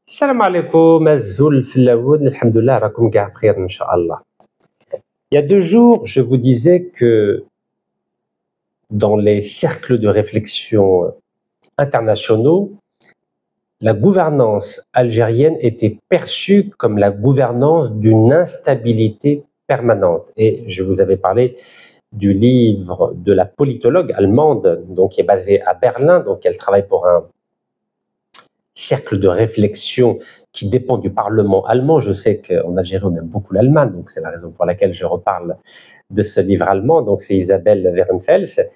السلام عليكم الزول في الأول الحمد لله راكم كاع بخير إن شاء الله. Il y a 2 jours, je vous disais que dans les cercles de réflexion internationaux, la gouvernance algérienne était perçue comme la gouvernance d'une instabilité permanente. Et je vous avais parlé du livre de la politologue allemande, donc qui est basée à Berlin, donc elle travaille pour un cercle de réflexion qui dépend du Parlement allemand. Je sais qu'en Algérie, on aime beaucoup l'Allemagne, donc c'est la raison pour laquelle je reparle de ce livre allemand. Donc c'est Isabelle Werenfels,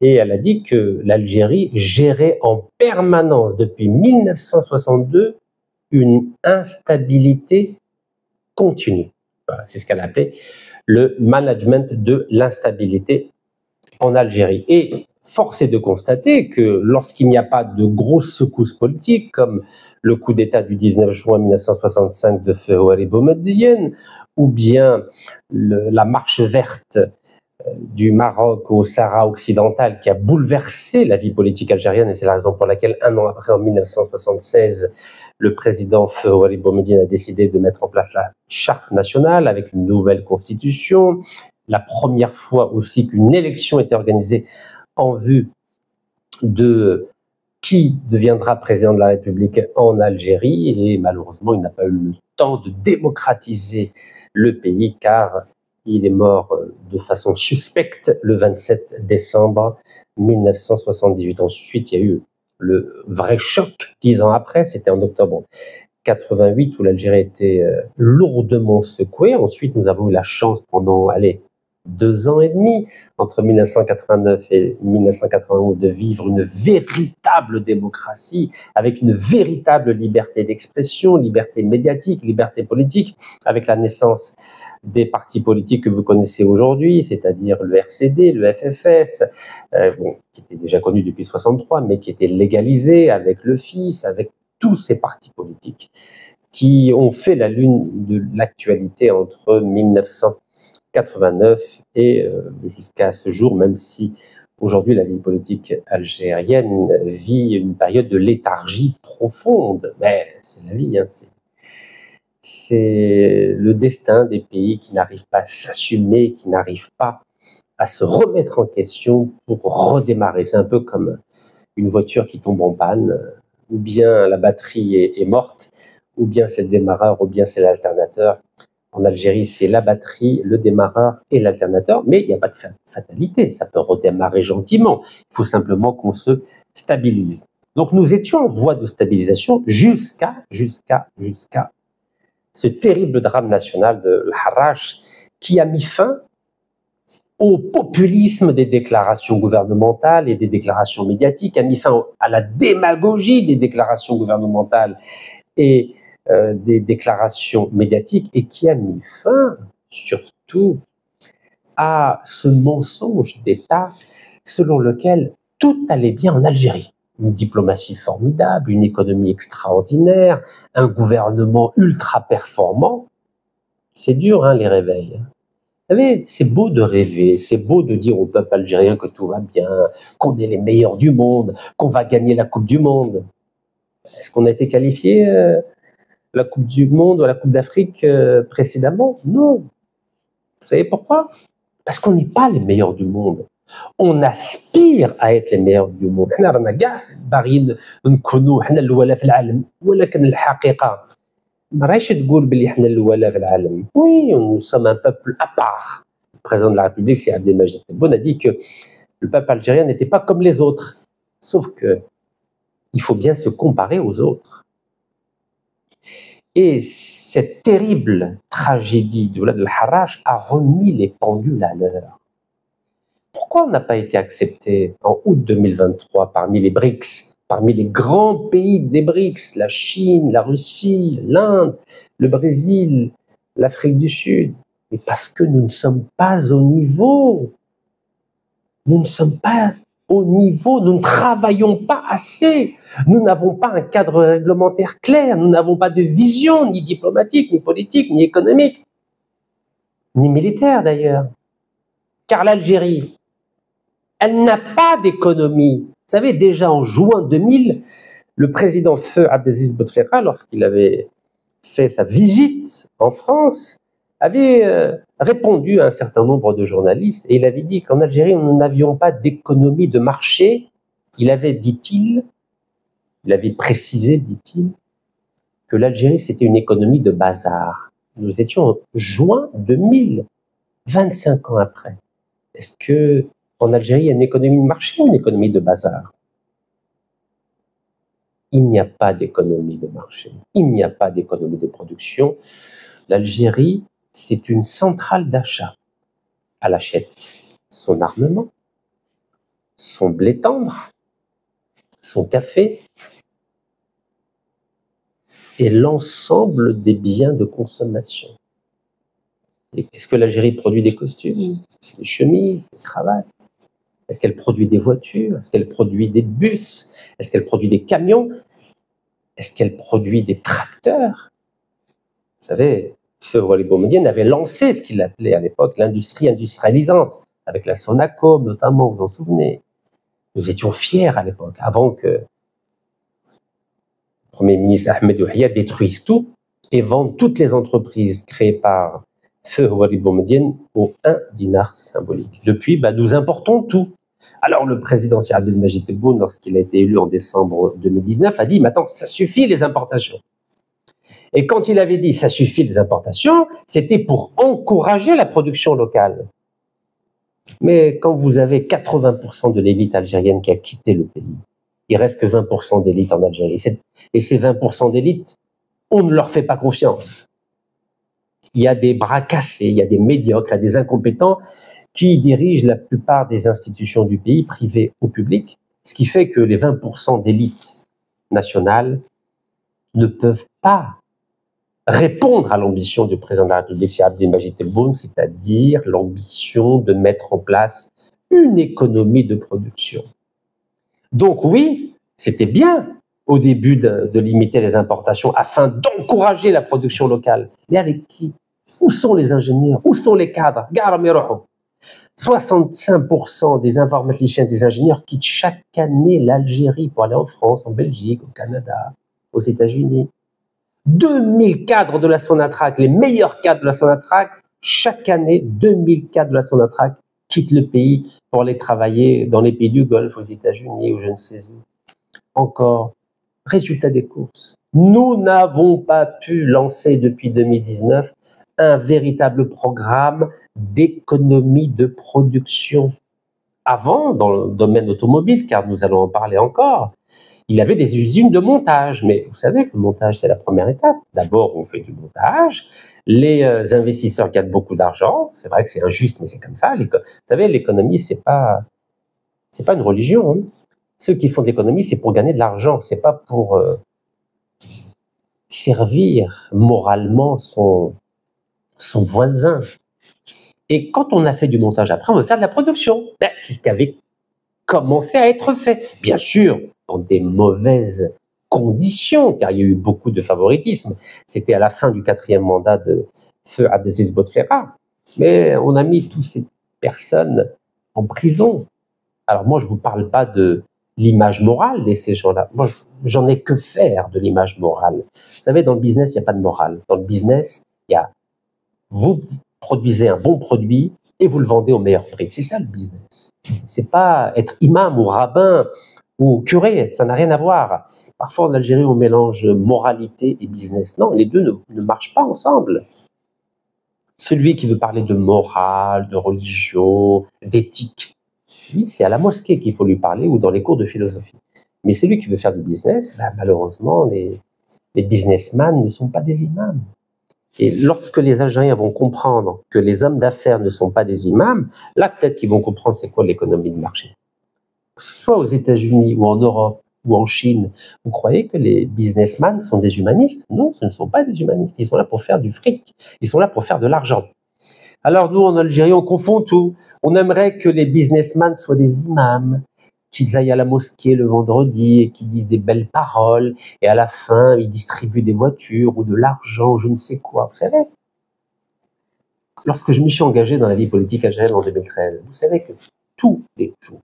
et elle a dit que l'Algérie gérait en permanence depuis 1962 une instabilité continue. Voilà, c'est ce qu'elle a appelé le management de l'instabilité en Algérie. Et force est de constater que lorsqu'il n'y a pas de grosses secousses politiques, comme le coup d'État du 19 juin 1965 de feu Houari Boumediene, ou bien la marche verte du Maroc au Sahara occidental qui a bouleversé la vie politique algérienne, et c'est la raison pour laquelle, un an après, en 1976, le président feu Houari Boumediene a décidé de mettre en place la charte nationale avec une nouvelle constitution. La première fois aussi qu'une élection était organisée en vue de qui deviendra président de la République en Algérie, et malheureusement il n'a pas eu le temps de démocratiser le pays car il est mort de façon suspecte le 27 décembre 1978. Ensuite il y a eu le vrai choc 10 ans après, c'était en octobre 88 où l'Algérie était lourdement secouée. Ensuite nous avons eu la chance pendant 2 ans et demi, entre 1989 et 1991, de vivre une véritable démocratie, avec une véritable liberté d'expression, liberté médiatique, liberté politique, avec la naissance des partis politiques que vous connaissez aujourd'hui, c'est-à-dire le RCD, le FFS, qui était déjà connu depuis 63, mais qui était légalisé avec le FIS, avec tous ces partis politiques qui ont fait la lune de l'actualité entre 1989 et jusqu'à ce jour, même si aujourd'hui la vie politique algérienne vit une période de léthargie profonde. Mais c'est la vie, hein, c'est le destin des pays qui n'arrivent pas à s'assumer, qui n'arrivent pas à se remettre en question pour redémarrer. C'est un peu comme une voiture qui tombe en panne, ou bien la batterie est morte, ou bien c'est le démarreur, ou bien c'est l'alternateur. En Algérie, c'est la batterie, le démarreur et l'alternateur, mais il n'y a pas de fatalité, ça peut redémarrer gentiment. Il faut simplement qu'on se stabilise. Donc nous étions en voie de stabilisation jusqu'à ce terrible drame national de l'Harrach qui a mis fin au populisme des déclarations gouvernementales et des déclarations médiatiques, a mis fin à la démagogie des déclarations gouvernementales et des déclarations médiatiques, et qui a mis fin surtout à ce mensonge d'État selon lequel tout allait bien en Algérie. Une diplomatie formidable, une économie extraordinaire, un gouvernement ultra performant. C'est dur, hein, les réveils. Vous savez, c'est beau de rêver, c'est beau de dire au peuple algérien que tout va bien, qu'on est les meilleurs du monde, qu'on va gagner la Coupe du Monde. Est-ce qu'on a été qualifié la Coupe du Monde ou la Coupe d'Afrique précédemment? Non. Vous savez pourquoi? Parce qu'on n'est pas les meilleurs du monde. On aspire à être les meilleurs du monde. حنا رانا كاع باغيين نكونوا حنا الاولى في العالم، ولكن الحقيقه ما راهيش تقول بلي حنا الاولى في العالم. Oui, nous sommes un peuple à part. Le président de la République, c'est Abdelmadjid Tebboune, a dit que le peuple algérien n'était pas comme les autres. Sauf que il faut bien se comparer aux autres. Et cette terrible tragédie de l'Harrach a remis les pendules à l'heure. Pourquoi on n'a pas été accepté en août 2023 parmi les BRICS, parmi les grands pays des BRICS, la Chine, la Russie, l'Inde, le Brésil, l'Afrique du Sud? Mais parce que nous ne sommes pas au niveau. Nous ne sommes pas au niveau, nous ne travaillons pas assez, nous n'avons pas un cadre réglementaire clair, nous n'avons pas de vision, ni diplomatique, ni politique, ni économique, ni militaire d'ailleurs. Car l'Algérie, elle n'a pas d'économie. Vous savez, déjà en juin 2000, Le président Feu Abdelaziz Bouteflika, lorsqu'il avait fait sa visite en France, avait répondu à un certain nombre de journalistes et il avait dit qu'en Algérie, nous n'avions pas d'économie de marché. Il avait, dit-il, il avait précisé, dit-il, que l'Algérie, c'était une économie de bazar. Nous étions en juin 2000, 25 ans après. Est-ce que en Algérie, il y a une économie de marché ou une économie de bazar? Il n'y a pas d'économie de marché. Il n'y a pas d'économie de production. L'Algérie, c'est une centrale d'achat. Elle achète son armement, son blé tendre, son café et l'ensemble des biens de consommation. Est-ce que l'Algérie produit des costumes, des chemises, des cravates? Est-ce qu'elle produit des voitures? Est-ce qu'elle produit des bus? Est-ce qu'elle produit des camions? Est-ce qu'elle produit des tracteurs? Vous savez, Feu Walid Boumedienne avait lancé ce qu'il appelait à l'époque l'industrie industrialisante, avec la Sonaco notamment, vous vous en souvenez. Nous étions fiers à l'époque, avant que le Premier ministre Ahmed Ouhiya détruise tout et vende toutes les entreprises créées par Feu Walid Boumedienne au 1 dinar symbolique. Depuis, nous importons tout. Alors le président Sir Abdelmajid Tebboune, lorsqu'il a été élu en décembre 2019, a dit « Mais attends, ça suffit les importations ». Et quand il avait dit « ça suffit les importations », c'était pour encourager la production locale. Mais quand vous avez 80% de l'élite algérienne qui a quitté le pays, il reste que 20% d'élite en Algérie. Et ces 20% d'élite, on ne leur fait pas confiance. Il y a des bras cassés, il y a des médiocres, il y a des incompétents qui dirigent la plupart des institutions du pays, privées ou publiques, ce qui fait que les 20% d'élite nationale ne peuvent pas répondre à l'ambition du président de la République, Sir Abdelmajid Tebboune, c'est-à-dire l'ambition de mettre en place une économie de production. Donc oui, c'était bien au début de limiter les importations afin d'encourager la production locale. Mais avec qui? Où sont les ingénieurs? Où sont les cadres? 65% des informaticiens, des ingénieurs quittent chaque année l'Algérie pour aller en France, en Belgique, au Canada, aux États-Unis. 2000 cadres de la Sonatrach, les meilleurs cadres de la Sonatrach, chaque année, 2000 cadres de la Sonatrach quittent le pays pour aller travailler dans les pays du Golfe, aux États-Unis ou je ne sais où. Encore, résultat des courses. Nous n'avons pas pu lancer depuis 2019 un véritable programme d'économie de production. Avant, dans le domaine automobile, car nous allons en parler encore, il avait des usines de montage. Mais vous savez que le montage, c'est la première étape. D'abord, on fait du montage. Les investisseurs gagnent beaucoup d'argent. C'est vrai que c'est injuste, mais c'est comme ça. Vous savez, l'économie, c'est pas une religion. Hein. Ceux qui font de l'économie, c'est pour gagner de l'argent. C'est pas pour servir moralement son voisin. Et quand on a fait du montage après, on veut faire de la production. C'est ce qui avait commencé à être fait. Bien sûr, dans des mauvaises conditions, car il y a eu beaucoup de favoritisme. C'était à la fin du 4e mandat de Feu Abdelaziz Bouteflika. Mais on a mis toutes ces personnes en prison. Alors moi, je ne vous parle pas de l'image morale de ces gens-là. Moi, j'en ai que faire de l'image morale. Vous savez, dans le business, il n'y a pas de morale. Dans le business, il y a vous produisez un bon produit et vous le vendez au meilleur prix. C'est ça le business. C'est pas être imam ou rabbin ou curé, ça n'a rien à voir. Parfois en Algérie, on mélange moralité et business. Non, les deux ne marchent pas ensemble. Celui qui veut parler de morale, de religion, d'éthique, lui, c'est à la mosquée qu'il faut lui parler ou dans les cours de philosophie. Mais celui qui veut faire du business, malheureusement, les businessmen ne sont pas des imams. Et lorsque les Algériens vont comprendre que les hommes d'affaires ne sont pas des imams, là, peut-être qu'ils vont comprendre c'est quoi l'économie de marché. Soit aux États-Unis ou en Europe ou en Chine, vous croyez que les businessmen sont des humanistes? Non, ce ne sont pas des humanistes. Ils sont là pour faire du fric. Ils sont là pour faire de l'argent. Alors nous, en Algérie, on confond tout. On aimerait que les businessmen soient des imams, qu'ils aillent à la mosquée le vendredi et qu'ils disent des belles paroles, et à la fin, ils distribuent des voitures ou de l'argent ou je ne sais quoi. Vous savez, lorsque je me suis engagé dans la vie politique algérienne en 2013, vous savez que tous les jours,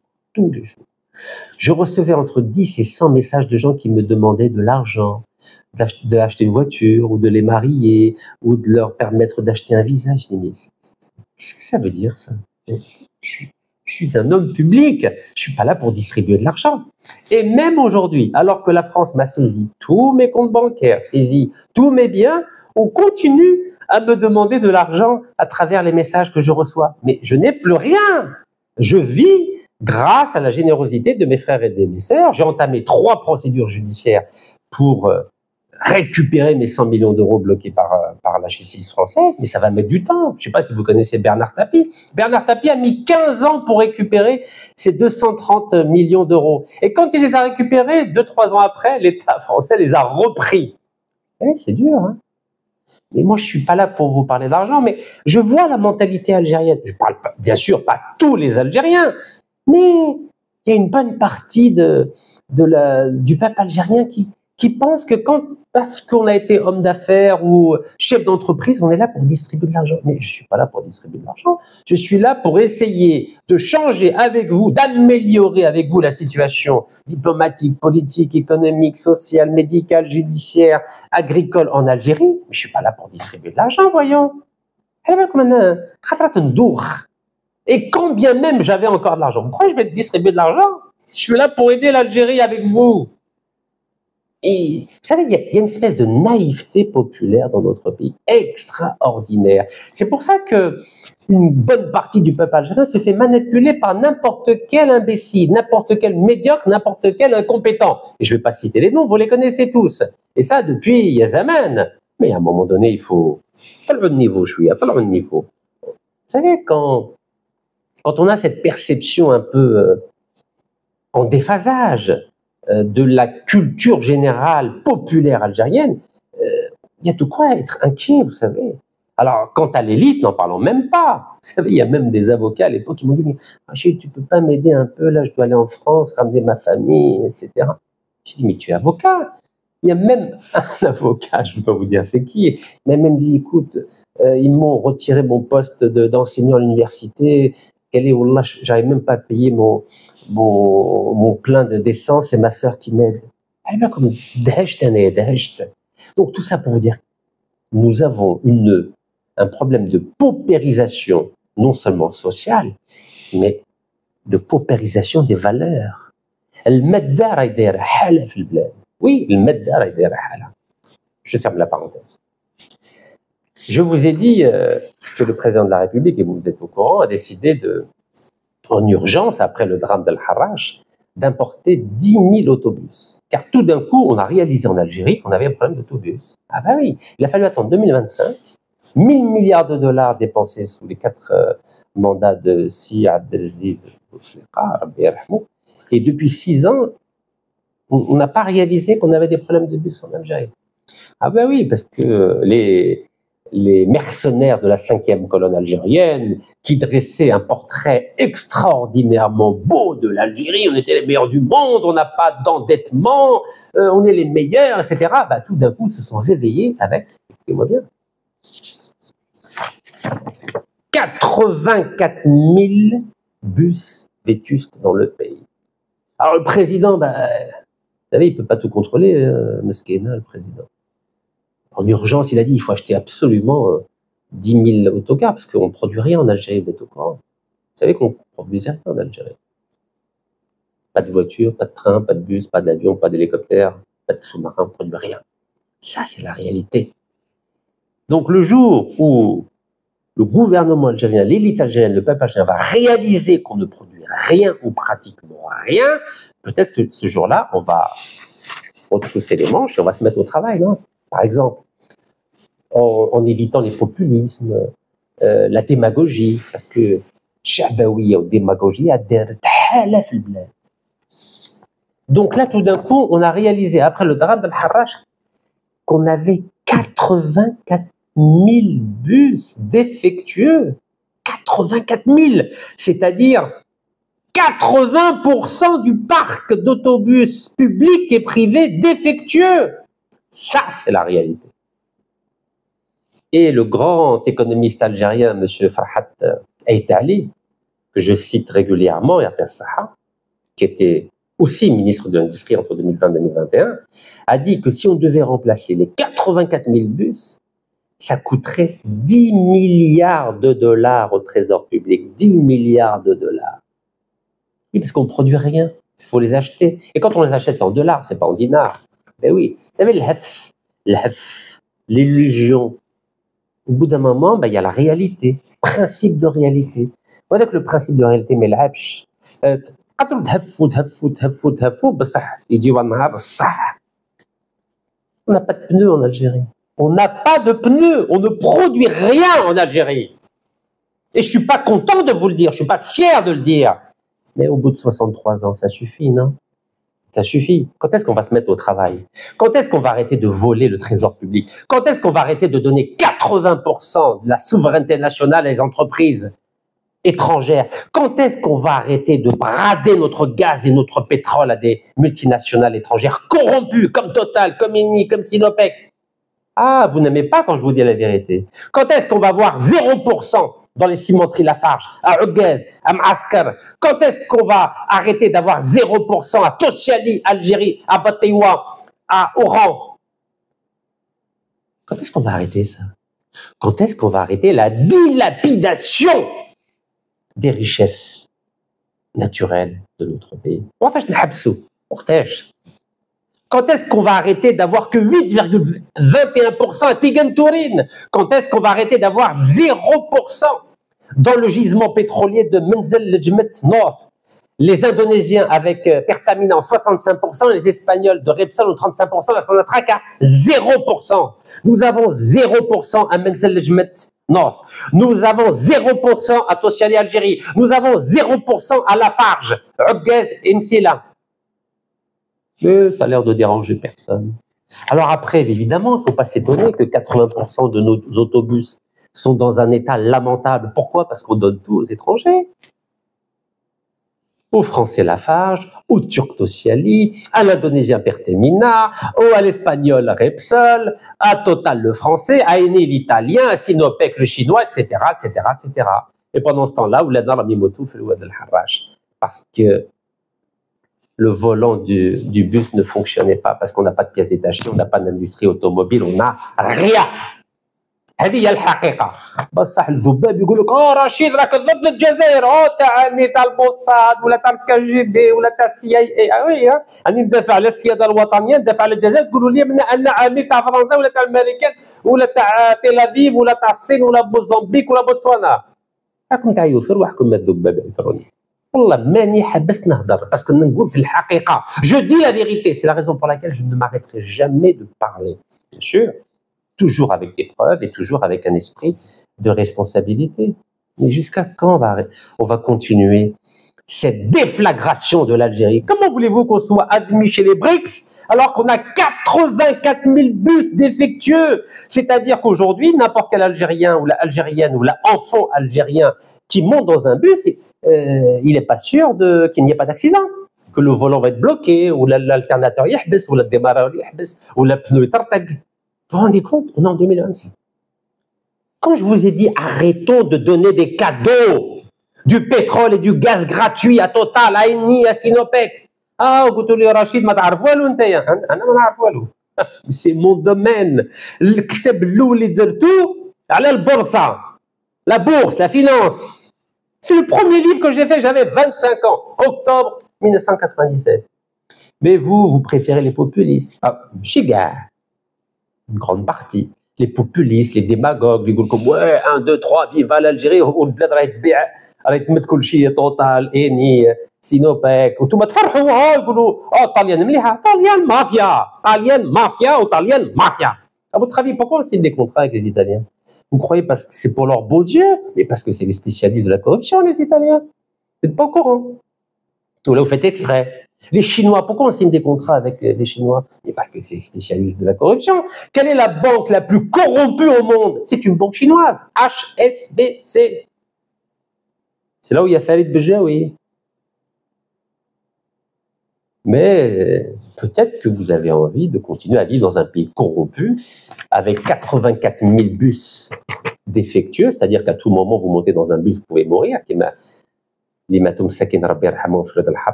Je recevais entre 10 et 100 messages de gens qui me demandaient de l'argent, d'acheter une voiture, ou de les marier, ou de leur permettre d'acheter un visa. Je dis, mais qu'est-ce que ça veut dire, ça? Je suis un homme public, je suis pas là pour distribuer de l'argent. Et même aujourd'hui, alors que la France m'a saisi tous mes comptes bancaires, saisi tous mes biens, on continue à me demander de l'argent à travers les messages que je reçois. Mais je n'ai plus rien. Je vis grâce à la générosité de mes frères et de mes sœurs. J'ai entamé 3 procédures judiciaires pour récupérer mes 100 millions d'euros bloqués par la justice française, mais ça va mettre du temps. Je ne sais pas si vous connaissez Bernard Tapie. Bernard Tapie a mis 15 ans pour récupérer ses 230 millions d'euros. Et quand il les a récupérés, 2-3 ans après, l'État français les a repris. Oui, c'est dur, hein. Mais moi, je suis pas là pour vous parler d'argent, mais je vois la mentalité algérienne. Je parle pas, bien sûr, pas tous les Algériens, mais il y a une bonne partie du peuple algérien qui pense que parce qu'on a été homme d'affaires ou chef d'entreprise, on est là pour distribuer de l'argent. Mais je suis pas là pour distribuer de l'argent. Je suis là pour essayer de changer avec vous, d'améliorer avec vous la situation diplomatique, politique, économique, sociale, médicale, judiciaire, agricole en Algérie. Mais je suis pas là pour distribuer de l'argent, voyons. Et quand bien même j'avais encore de l'argent, vous croyez que je vais distribuer de l'argent? Je suis là pour aider l'Algérie avec vous. Et vous savez, il y a une espèce de naïveté populaire dans notre pays extraordinaire. C'est pour ça que une bonne partie du peuple algérien se fait manipuler par n'importe quel imbécile, n'importe quel médiocre, n'importe quel incompétent. Et je ne vais pas citer les noms, vous les connaissez tous. Et ça depuis Yazaman. Mais à un moment donné, il faut faire le niveau, faire le niveau. Vous savez, quand on a cette perception un peu en déphasage de la culture générale populaire algérienne, il y a de quoi être inquiet, vous savez. Alors, quant à l'élite, n'en parlons même pas. Vous savez, il y a même des avocats à l'époque qui m'ont dit « tu peux pas m'aider un peu, là, je dois aller en France, ramener ma famille, etc. » J'ai dit « Mais tu es avocat ?» Il y a même un avocat, je ne peux pas vous dire c'est qui, il m'a même dit « Écoute, ils m'ont retiré mon poste d'enseignant à l'université, Wallah, j'arrive même pas à payer mon plein d'essence, c'est ma sœur qui m'aide. » Elle est bien comme dehcht. Donc tout ça pour vous dire, nous avons un problème de paupérisation, non seulement sociale, mais de paupérisation des valeurs. المدار يدير حالة في البلاد. Oui, المدار يدير حالة. Je ferme la parenthèse. Je vous ai dit que le président de la République, et vous êtes au courant, a décidé en urgence, après le drame d'Al-Harrach, d'importer 10 000 autobus. Car tout d'un coup, on a réalisé en Algérie qu'on avait un problème d'autobus. Ah ben oui, il a fallu attendre 2025, 1000 milliards de dollars dépensés sous les 4 mandats de Si Abdelaziz Bouteflika, et depuis 6 ans, on n'a pas réalisé qu'on avait des problèmes de bus en Algérie. Ah ben oui, parce que les mercenaires de la 5e colonne algérienne, qui dressaient un portrait extraordinairement beau de l'Algérie, on était les meilleurs du monde, on n'a pas d'endettement, on est les meilleurs, etc. Bah, tout d'un coup, ils se sont réveillés avec, écoutez-moi bien, 84 000 bus vétustes dans le pays. Alors le président, vous savez, il ne peut pas tout contrôler, Meskena, le président. En urgence, il a dit, il faut acheter absolument 10 000 autocars, parce qu'on ne produit rien en Algérie, vous êtes au courant. Vous savez qu'on ne produisait rien en Algérie. Pas de voiture, pas de train, pas de bus, pas d'avion, pas d'hélicoptère, pas de sous-marin, on ne produit rien. Ça, c'est la réalité. Donc le jour où le gouvernement algérien, l'élite algérienne, le peuple algérien va réaliser qu'on ne produit rien ou pratiquement rien, peut-être que ce jour-là, on va retrousser les manches et on va se mettre au travail, non ? Par exemple, en évitant les populismes, la démagogie, parce que Chabaoui ou démagogie a des halaf al-blad. Donc là, tout d'un coup, on a réalisé, après le drame d'Al-Harrach, qu'on avait 84 000 bus défectueux. 84 000, c'est-à-dire 80% du parc d'autobus publics et privés défectueux. Ça, c'est la réalité. Et le grand économiste algérien, M. Farhat Aït Ali, que je cite régulièrement, Saha, qui était aussi ministre de l'Industrie entre 2020 et 2021, a dit que si on devait remplacer les 84 000 bus, ça coûterait 10 milliards de dollars au trésor public. 10 milliards de dollars. Oui, parce qu'on ne produit rien. Il faut les acheter. Et quand on les achète, c'est en dollars, c'est pas en dinars. Ben oui. Vous savez, l'illusion. Au bout d'un moment, ben, il y a la réalité. Principe de réalité. Voilà que le principe de réalité, mais l'habch. On n'a pas de pneus en Algérie. On n'a pas de pneus. On ne produit rien en Algérie. Et je suis pas content de vous le dire. Je suis pas fier de le dire. Mais au bout de 63 ans, ça suffit, non? Ça suffit. Quand est-ce qu'on va se mettre au travail? Quand est-ce qu'on va arrêter de voler le trésor public? Quand est-ce qu'on va arrêter de donner 80% de la souveraineté nationale à les entreprises étrangères? Quand est-ce qu'on va arrêter de brader notre gaz et notre pétrole à des multinationales étrangères corrompues, comme Total, comme Eni, comme Sinopec? Ah, vous n'aimez pas quand je vous dis la vérité. Quand est-ce qu'on va voir 0% dans les cimenteries Lafarge, à Uguez, à Maaskar? Quand est-ce qu'on va arrêter d'avoir 0% à Tossiali, Algérie, à Batewa, à Oran? Quand est-ce qu'on va arrêter ça? Quand est-ce qu'on va arrêter la dilapidation des richesses naturelles de notre pays? Quand est-ce qu'on va arrêter d'avoir que 8,21% à Tigan-Tourine? Quand est-ce qu'on va arrêter d'avoir 0% dans le gisement pétrolier de Menzel-Lejmet North? Les Indonésiens avec Pertamina en 65%, les Espagnols de Repsol en 35%, la Sonatrach à 0%. Nous avons 0% à Menzel-Lejmet North. Nous avons 0% à Tossiali Algérie. Nous avons 0% à Lafarge, Uguez et Msila. Mais ça a l'air de déranger personne. Alors après, évidemment, il ne faut pas s'étonner que 80% de nos autobus sont dans un état lamentable. Pourquoi? Parce qu'on donne tout aux étrangers. Aux Français Lafarge, aux Turcs Tossiali, à l'Indonésien Pertamina, à l'Espagnol Repsol, à Total le Français, à Eni l'Italien, à Sinopec le Chinois, etc., etc., etc. Et pendant ce temps-là, Ouladna Ramimotou fait le Ouad al-Harrach. Parce que le volant du bus ne fonctionnait pas, parce qu'on n'a pas de pièces détachées, on n'a pas d'industrie automobile, on n'a rien. هذه هي الحقيقة. بصح الذباب يقول لك رشيد راك ضد الجزائر تاع تاع الموساد ولا تاع الكجب ولا تاع السي اي وي راني ندافع على السيادة الوطنية ندافع على الجزائر تقولوا لي أن عميل تاع فرنسا ولا تاع الأمريكان ولا تاع تيل أفيف ولا تاع الصين ولا موزمبيق ولا بوتسوانا. راكم تعيوا في رواحكم ما الذباب الإلكتروني. والله ماني حبست نهضر باسكو نقول في الحقيقة. Je dis la vérité, c'est la raison pour laquelle je ne m'arrêterai jamais de parler. Bien sûr. Toujours avec des preuves et toujours avec un esprit de responsabilité. Mais jusqu'à quand on va continuer cette déflagration de l'Algérie? Comment voulez-vous qu'on soit admis chez les BRICS alors qu'on a 84 000 bus défectueux? C'est-à-dire qu'aujourd'hui, n'importe quel Algérien ou l'Algérienne ou l'enfant algérien qui monte dans un bus, il n'est pas sûr qu'il n'y ait pas d'accident. Que le volant va être bloqué, ou l'alternateur yahbis, ou le démarreur yahbis, ou le pneu tartag. Vous vous rendez compte? On est en 2025. Quand je vous ai dit arrêtons de donner des cadeaux, du pétrole et du gaz gratuit à Total, à Eni, à Sinopec. قلت لي رشيد ما تعرف والو نتايا. انا ما نعرف والو. C'est mon domaine. الكتاب الاول اللي درتو على البورصة, la bourse, la finance. C'est le premier livre que j'ai fait, j'avais 25 ans, octobre 1997. Mais vous préférez les populistes. Chiga. Une grande partie. Les populistes, les démagogues, les comme ouais, 1, 2, 3, vive l'Algérie, والبلاد راهي تبيع, راهي تمد كل شيء, توتال, اني, سينوبيك, وانتم تفرحوا يقولوا طاليان مليحه, طاليان مافيا وطاليان مافيا. À votre avis, pourquoi on signe des contrats avec les Italiens? Vous croyez parce que c'est pour leurs beaux yeux? Mais parce que c'est les spécialistes de la corruption, les Italiens. Vous n'êtes pas au courant. Ou là, vous faites exprès. Les Chinois, pourquoi on signe des contrats avec les Chinois? Et parce que c'est les spécialistes de la corruption. Quelle est la banque la plus corrompue au monde? C'est une banque chinoise, HSBC. C'est là où il y a Farid Bejaoui. Mais peut-être que vous avez envie de continuer à vivre dans un pays corrompu avec 84 000 bus défectueux, c'est-à-dire qu'à tout moment vous montez dans un bus, vous pouvez mourir.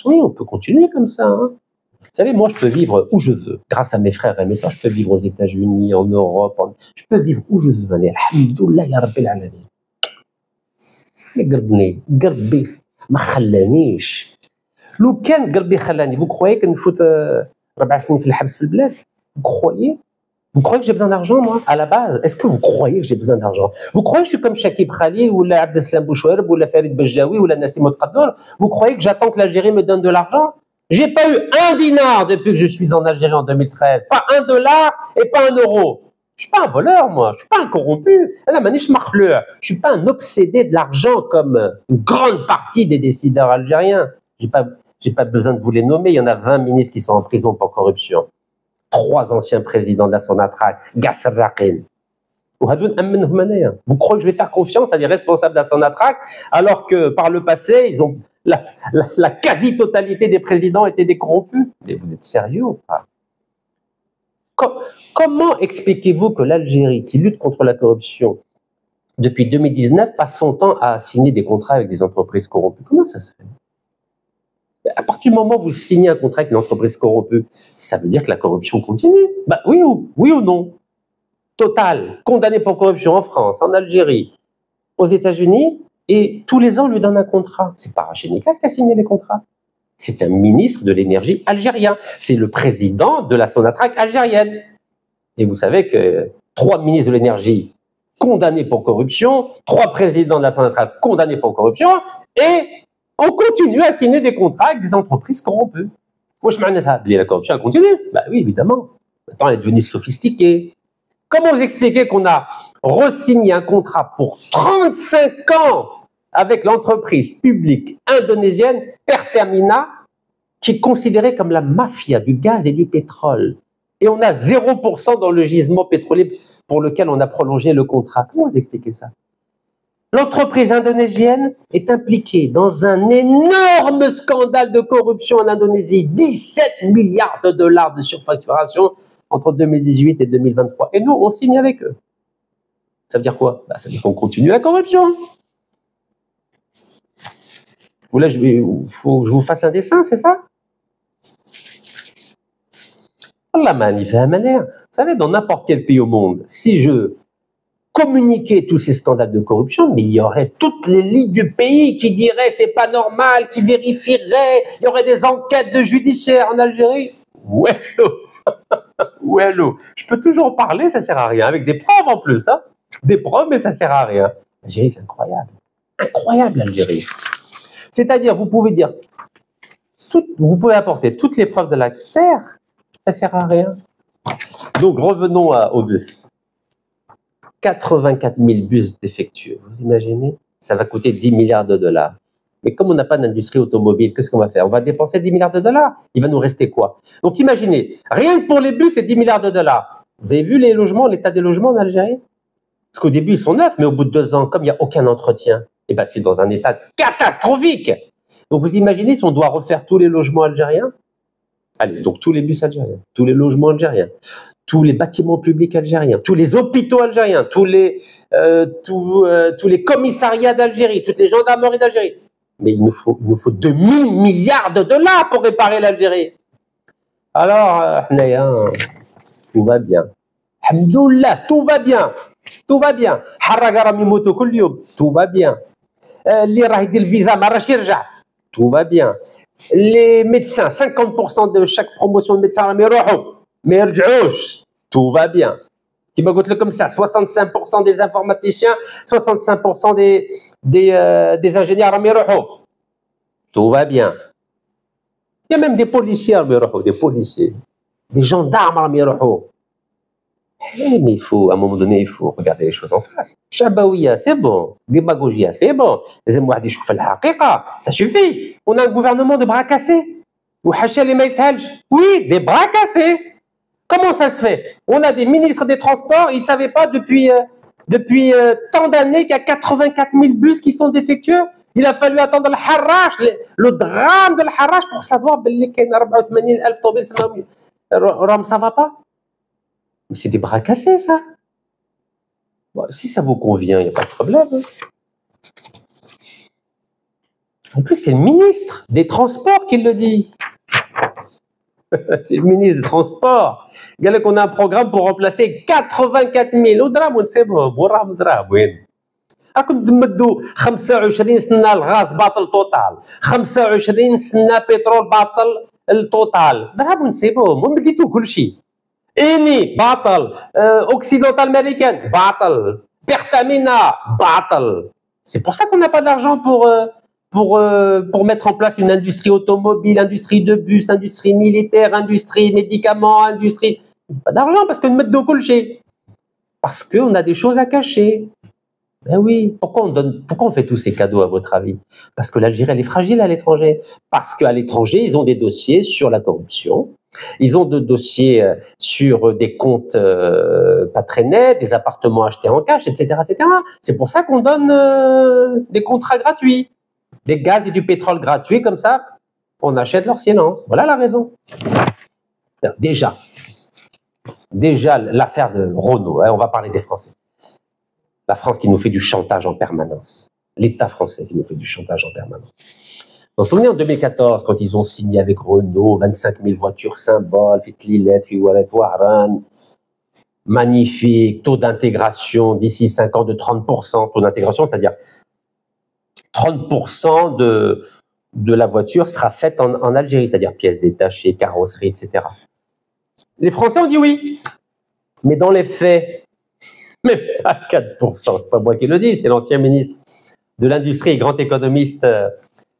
Oui, on peut continuer comme ça. Hein. Vous savez, moi, je peux vivre où je veux. Grâce à mes frères et mes soeurs, je peux vivre aux États-Unis, en Europe. Je peux vivre où je veux. Alhamdoulilah, ya Rabbil Alamin. قلبي ما خلانيش. لو كان قلبي خلاني, vous croyez que نفوت 4 سنين في الحبس في البلاد? Vous croyez que j'ai besoin d'argent, moi, à la base? Est-ce que vous croyez que j'ai besoin d'argent? Vous croyez que je suis comme Shakib Khalil, ou Abdeslam Bouchouerb, ou Farid Bejaoui, ou Nassim Qadour? Vous croyez que j'attends que l'Algérie me donne de l'argent? J'ai pas eu un dinar depuis que je suis en Algérie en 2013. Pas $1 et pas €1. Je suis pas un voleur, moi. Je suis pas un corrompu. Je suis pas un obsédé de l'argent comme une grande partie des décideurs algériens. J'ai pas besoin de vous les nommer. Il y en a 20 ministres qui sont en prison pour corruption. 3 anciens présidents de la Sonatrach, Gasser Raqin. Vous croyez que je vais faire confiance à des responsables de la Sonatrach alors que par le passé, ils ont la quasi-totalité des présidents étaient des corrompus? Mais vous êtes sérieux ou pas? Comment expliquez-vous que l'Algérie, qui lutte contre la corruption depuis 2019, passe son temps à signer des contrats avec des entreprises corrompues? Comment ça se fait? À partir du moment où vous signez un contrat avec une entreprise corrompue, ça veut dire que la corruption continue. Bah oui ou non? Total, condamné pour corruption en France, en Algérie, aux États-Unis, et tous les ans on lui donne un contrat. C'est pas Rachid Nikas qui a signé les contrats. C'est un ministre de l'énergie algérien. C'est le président de la Sonatrach algérienne. Et vous savez que 3 ministres de l'énergie condamnés pour corruption, 3 présidents de la Sonatrach condamnés pour corruption, et on continue à signer des contrats avec des entreprises corrompues. La corruption, elle continue. Bah oui, évidemment. Maintenant, elle est devenue sophistiquée. Comment vous expliquez qu'on a re-signé un contrat pour 35 ans avec l'entreprise publique indonésienne Pertamina, qui est considérée comme la mafia du gaz et du pétrole, et on a 0% dans le gisement pétrolier pour lequel on a prolongé le contrat? Comment vous expliquez ça? L'entreprise indonésienne est impliquée dans un énorme scandale de corruption en Indonésie, 17 milliards de dollars de surfacturation entre 2018 et 2023. Et nous, on signe avec eux. Ça veut dire quoi? Ça veut dire qu'on continue la corruption. Vous là, faut que je vous fasse un dessin, c'est ça? Allah magnifique manière. Vous savez, dans n'importe quel pays au monde, si je communiquer tous ces scandales de corruption, mais il y aurait toutes les ligues du pays qui diraient c'est pas normal, qui vérifieraient, il y aurait des enquêtes de judiciaires en Algérie. Ouello, je peux toujours parler, ça sert à rien, avec des preuves en plus, hein. Des preuves, mais ça sert à rien. L'Algérie, c'est incroyable. Incroyable, l'Algérie. C'est-à-dire, vous pouvez dire, vous pouvez apporter toutes les preuves de la terre, ça sert à rien. Donc, revenons au bus. 84 000 bus défectueux. Vous imaginez? Ça va coûter 10 milliards de dollars. Mais comme on n'a pas d'industrie automobile, qu'est-ce qu'on va faire? On va dépenser 10 milliards de dollars. Il va nous rester quoi? Donc imaginez, rien que pour les bus, c'est 10 milliards de dollars. Vous avez vu les logements, l'état des logements en Algérie? Parce qu'au début, ils sont neufs, mais au bout de 2 ans, comme il n'y a aucun entretien, et ben c'est dans un état catastrophique. Donc vous imaginez si on doit refaire tous les logements algériens? Allez, donc tous les bus algériens, tous les logements algériens, tous les bâtiments publics algériens, tous les hôpitaux algériens, tous les commissariats d'Algérie, toutes les gendarmeries d'Algérie. Mais il nous faut 2000 milliards de dollars pour réparer l'Algérie. Alors, tout va bien. Alhamdoulilah, tout va bien. Tout va bien. Tout va bien. Le visa, tout va bien. Les médecins, 50% de chaque promotion de médecins, mais tout va bien. Qui m'a dit comme ça, 65% des informaticiens, 65% des ingénieurs, tout va bien. Il y a même des policiers, des gendarmes, mais il faut, à un moment donné, il faut regarder les choses en face. Chabaouia, c'est bon. Démagogia, c'est bon. Ça suffit. On a un gouvernement de bras cassés. Oui, des bras cassés. Comment ça se fait? On a des ministres des Transports, ils ne savaient pas depuis tant d'années qu'il y a 84 000 bus qui sont défectueux. Il a fallu attendre le Harrach, le drame de l'Harrach pour savoir que ça va pas. Mais c'est des bras cassés, ça. Bon, si ça vous convient, il n'y a pas de problème. En plus, c'est le ministre des Transports qui le dit. C'est le ministre des Transports. Il dit qu'on a un programme pour remplacer 84 000. ودراهم نسيبهم وراهم دراهم وين؟ راكم تمدوا 25 سنة الغاز باطل توتال، 25 سنة بترول باطل التوتال، دراهم نسيبهم ومديتوا كل شيء. إني باطل، أوكسيدونتال أمريكان باطل، Pertamina باطل. C'est pour ça qu'on n'a pas d'argent pour mettre en place une industrie automobile, industrie de bus, industrie militaire, industrie médicaments, industrie... Pas d'argent parce que nous mettons colché. Parce qu'on a des choses à cacher. Ben oui, pourquoi on fait tous ces cadeaux à votre avis? Parce que l'Algérie, elle est fragile à l'étranger. Parce qu'à l'étranger, ils ont des dossiers sur la corruption. Ils ont des dossiers sur des comptes pas très nets, des appartements achetés en cash, etc., etc. C'est pour ça qu'on donne des contrats gratuits. Des gaz et du pétrole gratuits, comme ça, on achète leur silence. Voilà la raison. Déjà, l'affaire de Renault, hein, on va parler des Français. La France qui nous fait du chantage en permanence. L'État français qui nous fait du chantage en permanence. Vous vous souvenez en 2014, quand ils ont signé avec Renault 25 000 voitures symboles, Fitlilet, Fiwalet, Waran, magnifique, taux d'intégration d'ici 5 ans de 30%, taux d'intégration, c'est-à-dire 30% de la voiture sera faite en Algérie, c'est-à-dire pièces détachées, carrosserie, etc. Les Français ont dit oui. Mais dans les faits, même pas 4%, c'est pas moi qui le dis, c'est l'ancien ministre de l'Industrie et grand économiste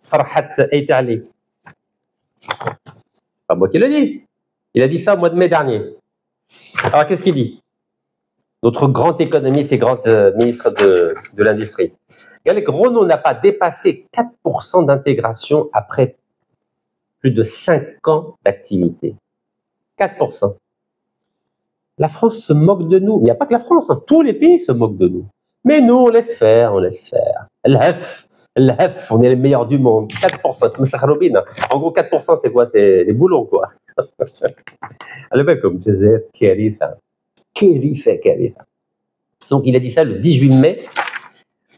Farhat Eitali. Pas moi qui le dis. Il a dit ça au mois de mai dernier. Alors qu'est-ce qu'il dit? Notre grand économiste et grand ministre de l'Industrie. Renault n'a pas dépassé 4% d'intégration après plus de 5 ans d'activité. 4%. La France se moque de nous. Il n'y a pas que la France, hein. Tous les pays se moquent de nous. Mais nous, on laisse faire, on laisse faire. L'HF, on est les meilleurs du monde. 4%. En gros, 4%, c'est quoi? C'est les boulons, quoi. Elle comme Jazer, Kerifa. Donc, il a dit ça le 18 mai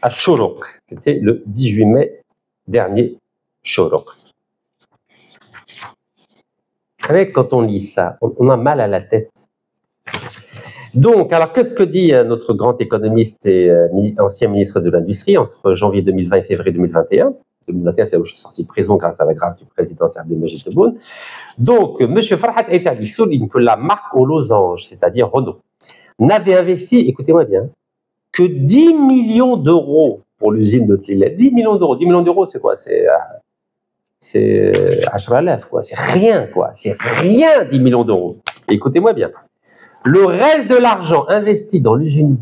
à Chorok. C'était le 18 mai dernier, Chorok. Vous savez, quand on lit ça, on a mal à la tête. Donc, alors, qu'est-ce que dit notre grand économiste et ancien ministre de l'Industrie entre janvier 2020 et février 2021? 2021, c'est où je suis sorti de prison grâce à la grâce du président Abdelmajid Tebboune. Donc, M. Farhat Eitali souligne que la marque aux losanges, c'est-à-dire Renault, n'avait investi, écoutez-moi bien, que 10 millions d'euros pour l'usine de Tlilet. 10 millions d'euros. 10 millions d'euros, c'est quoi? C'est Ashralef, quoi. C'est rien, quoi. C'est rien, 10 millions d'euros. Écoutez-moi bien. Le reste de l'argent investi dans l'usine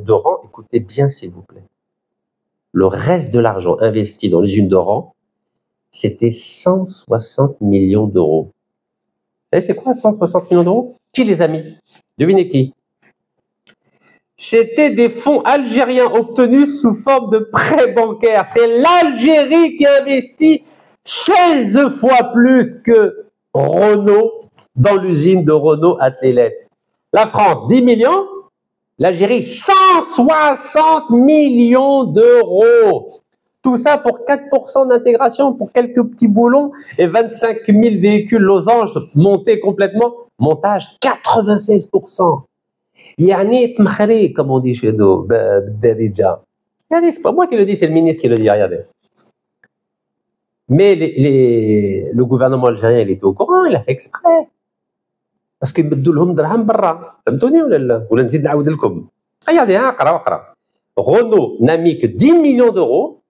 d'Oran, écoutez bien, s'il vous plaît. Le reste de l'argent investi dans l'usine d'Oran, c'était 160 millions d'euros. Vous savez, c'est quoi 160 millions d'euros? Qui les a mis? Devinez qui? C'était des fonds algériens obtenus sous forme de prêts bancaires. C'est l'Algérie qui investit 16 fois plus que Renault dans l'usine de Renault à Tlilet. La France, 10 millions. L'Algérie, 160 millions d'euros. Tout ça pour 4% d'intégration, pour quelques petits boulons et 25 000 véhicules losanges montés complètement. Montage, 96%. Yani tmkhri, comme on dit chez nous, b'darija. C'est pas moi qui le dis, c'est le ministre qui le dit, regardez. Mais le gouvernement algérien, il était au courant, il a fait exprès. Parce qu'ils mettent لهم درهم برا. فهمتوني ولا نزيد نعاود لكم. Regardez, hein, اقرا. Renault n'a mis que 10 millions d'euros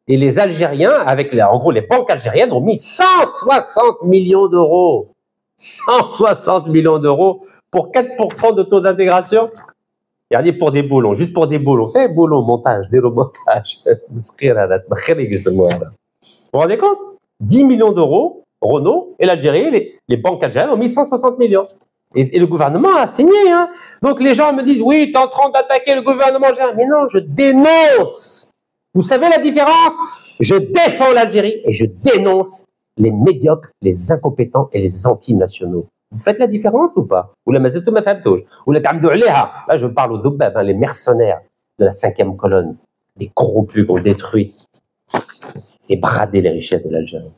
et les Algériens, en gros les banques algériennes, ont mis 160 millions d'euros. 160 millions d'euros pour 4% de taux d'intégration. Regardez, pour des boulons, juste pour des boulons. C'est boulons, montage, démontage. Vous vous rendez compte? 10 millions d'euros, Renault et l'Algérie, les banques algériennes ont mis 160 millions. Et le gouvernement a signé. Hein. Donc les gens me disent, oui, tu es en train d'attaquer le gouvernement algérien. Mais non, je dénonce. Vous savez la différence? Je défends l'Algérie et je dénonce les médiocres, les incompétents et les antinationaux. Vous faites la différence ou pas? Ou la mazaltum ma fahmtouch? Ou la ta'amdou alayha? Là, je parle aux Zoubab, hein, les mercenaires de la 5e colonne, les corrompus qu'on détruit. et brader les richesses de l'Algérie.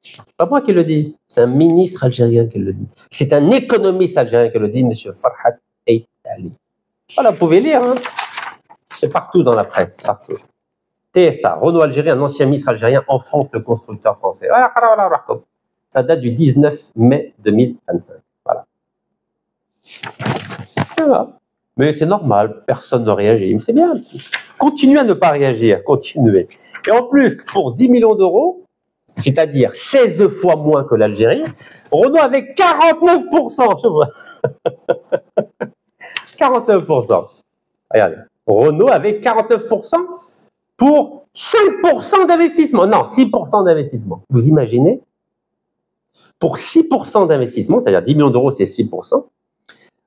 C'est pas moi qui le dis, c'est un ministre algérien qui le dit. C'est un économiste algérien qui le dit, M. Farhat El Ali. Voilà, vous pouvez lire, hein. C'est partout dans la presse, partout. TSA, Renault Algérie, un ancien ministre algérien enfonce le constructeur français. Ça date du 19 mai 2025. Voilà. Mais c'est normal, personne ne réagit. Mais c'est bien. Continuez à ne pas réagir, continuez. Et en plus, pour 10 millions d'euros, c'est-à-dire 16 fois moins que l'Algérie, Renault avait 49%. Je vois. 49%. Regardez. Renault avait 49% pour 5% d'investissement. Non, 6% d'investissement. Vous imaginez? Pour 6% d'investissement, c'est-à-dire 10 millions d'euros, c'est 6%,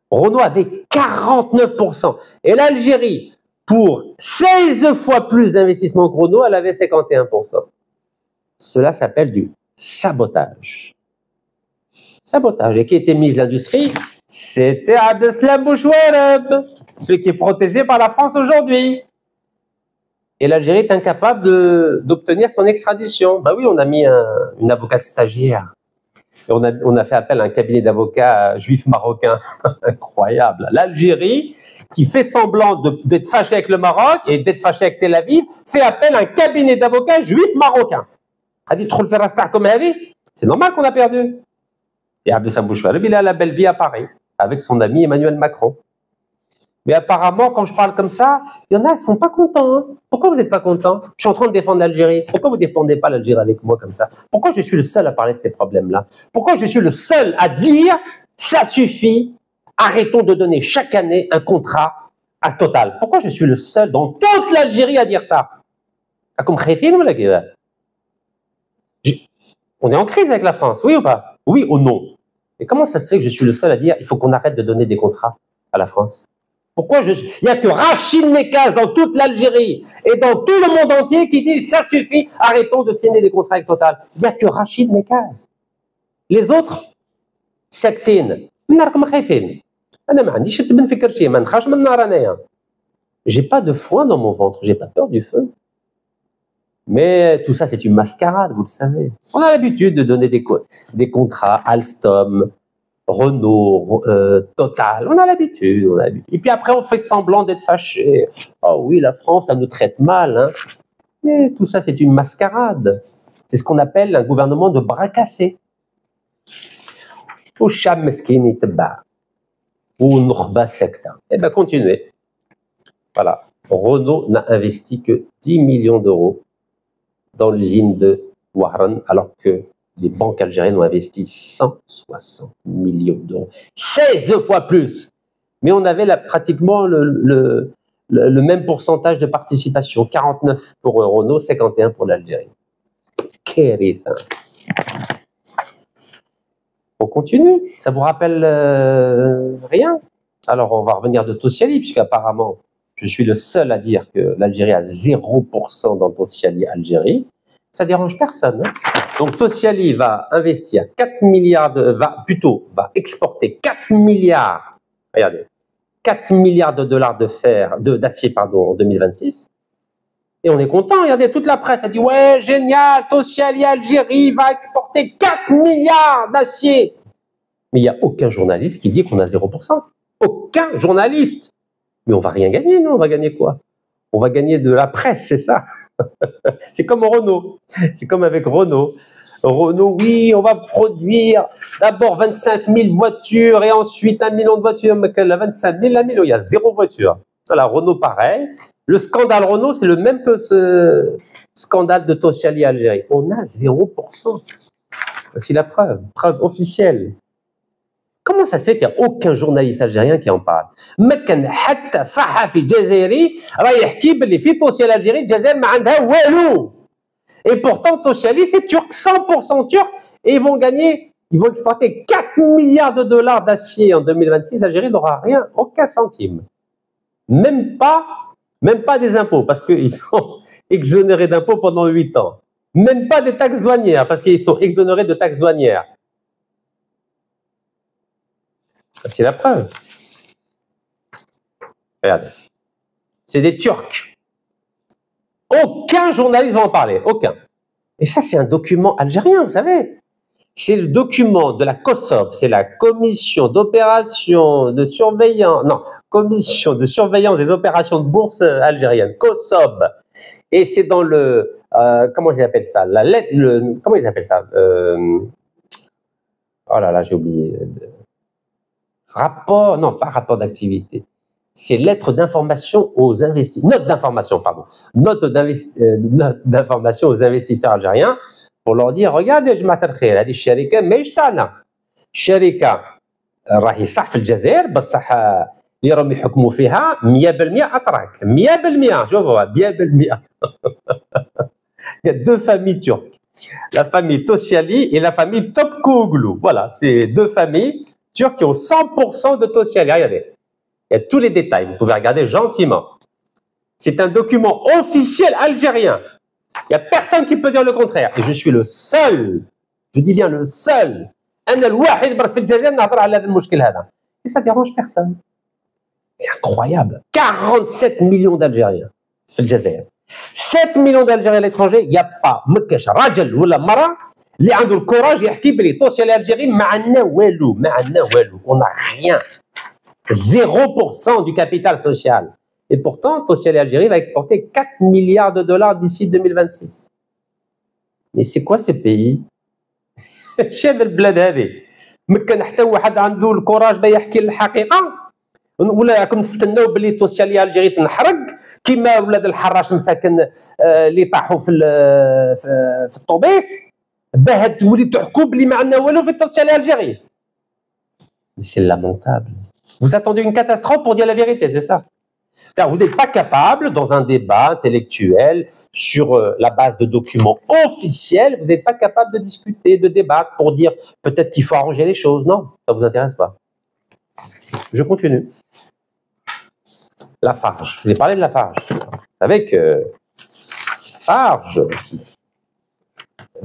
Renault avait 49%. Et l'Algérie, pour 16 fois plus d'investissement que Renault, elle avait 51%. Cela s'appelle du sabotage. Sabotage. Et qui était ministre de l'Industrie? C'était Abdeslam Bouchouareb, celui qui est protégé par la France aujourd'hui. Et l'Algérie est incapable d'obtenir son extradition. Ben oui, on a mis une avocate stagiaire. Et on a fait appel à un cabinet d'avocats juifs marocains. Incroyable. L'Algérie, qui fait semblant d'être fâchée avec le Maroc et d'être fâchée avec Tel Aviv, fait appel à un cabinet d'avocats juifs marocains. C'est normal qu'on a perdu. Et Abdeslam Bouchouareb, il a la belle vie à Paris, avec son ami Emmanuel Macron. Mais apparemment, quand je parle comme ça, il y en a qui ne sont pas contents. Hein. Pourquoi vous n'êtes pas contents? Je suis en train de défendre l'Algérie. Pourquoi vous ne défendez pas l'Algérie avec moi comme ça? Pourquoi je suis le seul à parler de ces problèmes-là? Pourquoi je suis le seul à dire « ça suffit, arrêtons de donner chaque année un contrat à Total ». Pourquoi je suis le seul dans toute l'Algérie à dire ça? Comme Khayfin ou la guerre? On est en crise avec la France, oui ou pas? Oui ou non? Et comment ça se fait que je suis le seul à dire « il faut qu'on arrête de donner des contrats à la France ». Pourquoi il n'y a que Rachid Nekaz dans toute l'Algérie et dans tout le monde entier qui dit ça suffit, arrêtons de signer des contrats avec Total. Il n'y a que Rachid Nekaz. Les autres, sectines. J'ai pas de foin dans mon ventre, j'ai pas peur du feu. Mais tout ça, c'est une mascarade, vous le savez. On a l'habitude de donner des contrats Alstom, Renault, Total, on a l'habitude. Et puis après, on fait semblant d'être fâché. Oh oui, la France, ça nous traite mal. Hein. Mais tout ça, c'est une mascarade. C'est ce qu'on appelle un gouvernement de bras cassés. Ou Cham Meskini Teba. Ou Nourba Sekta. Eh bien, continuez. Voilà. Renault n'a investi que 10 millions d'euros dans l'usine de Wahran, alors que les banques algériennes ont investi 160 millions d'euros. 16 fois plus. Mais on avait pratiquement le même pourcentage de participation. 49 pour Renault, 51 pour l'Algérie. Kéritha. On continue. Ça vous rappelle rien? Alors, on va revenir de Tossiali, puisqu'apparemment, je suis le seul à dire que l'Algérie a 0% dans Tossiali Algérie. Ça dérange personne. Hein. Donc Tossiali va investir 4 milliards, va exporter 4 milliards, regardez, 4 milliards de dollars d'acier en 2026. Et on est content, regardez, toute la presse a dit ouais, génial, Tossiali Algérie va exporter 4 milliards d'acier. Mais il n'y a aucun journaliste qui dit qu'on a 0%. Aucun journaliste. Mais on va rien gagner, non? On va gagner quoi? On va gagner de la presse, c'est ça. C'est comme Renault. C'est comme avec Renault. Renault, oui, on va produire d'abord 25 000 voitures et ensuite 1 million de voitures. Mais la 25 000, la 1000, il y a 0 voiture. Voilà, Renault, pareil. Le scandale Renault, c'est le même que ce scandale de Tossiali Algérie. On a 0%. Voici la preuve officielle. Comment ça se fait qu'il n'y a aucun journaliste algérien qui en parle? Et pourtant, Tossiali, c'est turc, 100% turc, et ils vont exporter 4 milliards de dollars d'acier en 2026. L'Algérie n'aura rien, aucun centime. Même pas des impôts, parce qu'ils sont exonérés d'impôts pendant 8 ans. Même pas des taxes douanières, parce qu'ils sont exonérés de taxes douanières. C'est la preuve. Regardez. C'est des Turcs. Aucun journaliste va en parler, aucun. Et ça, c'est un document algérien, vous savez. C'est le document de la COSOB, c'est la Commission d'opération de surveillance, non, Commission de surveillance des opérations de bourse algérienne, COSOB. Et c'est dans le, comment ils appellent ça, la lettre, comment ils appellent ça, oh là là, j'ai oublié. Rapport, non, pas rapport d'activité. C'est lettre d'information aux investisseurs, note d'information, pardon. Note d'information aux investisseurs algériens pour leur dire, regardez, je m'attends خير هذه الشركة ماهيش تاعنا. شركة راهي صح في الجزائر بصح اللي راهم يحكموا فيها 100% أتراك 100% شوفوا 100%. Il y a deux familles turques, la famille Tosyalı et la famille Topkoglu. Voilà, c'est deux familles turques qui ont 100% de Tosyalı. Regardez, il y a tous les détails, vous pouvez regarder gentiment. C'est un document officiel algérien. Il n'y a personne qui peut dire le contraire. Et je suis le seul, je dis bien le seul. Et ça dérange personne. C'est incroyable. 47 millions d'Algériens. 7 millions d'Algériens à l'étranger, il n'y a pas مكاش راجل ولا مرأة اللي عنده الكوراج يحكي بلي توصيال الجزائري ما عندنا والو ما عندنا والو. On n'a rien. 0% du capital social. Et pourtant, Tosyal Algérie va exporter 4 milliards de dollars d'ici 2026. Mais c'est quoi ces pays? شاد البلاد هذه ما كان حتى واحد عنده الكوراج باش يحكي الحقيقة ولا راكم نستناو باللي توسيال الجزائري تنحرق كيما ولاد الحراش مساكن اللي طاحوا في الطوبيس باه تولي تحكوا باللي ما عندنا والو في توسيال الجزائري. C'est lamentable. Vous attendez une catastrophe pour dire la vérité, c'est ça? Vous n'êtes pas capable, dans un débat intellectuel, sur la base de documents officiels, vous n'êtes pas capable de discuter, de débattre pour dire peut-être qu'il faut arranger les choses. Non, ça ne vous intéresse pas. Je continue. Lafarge. Je vous ai parlé de Lafarge. Vous savez que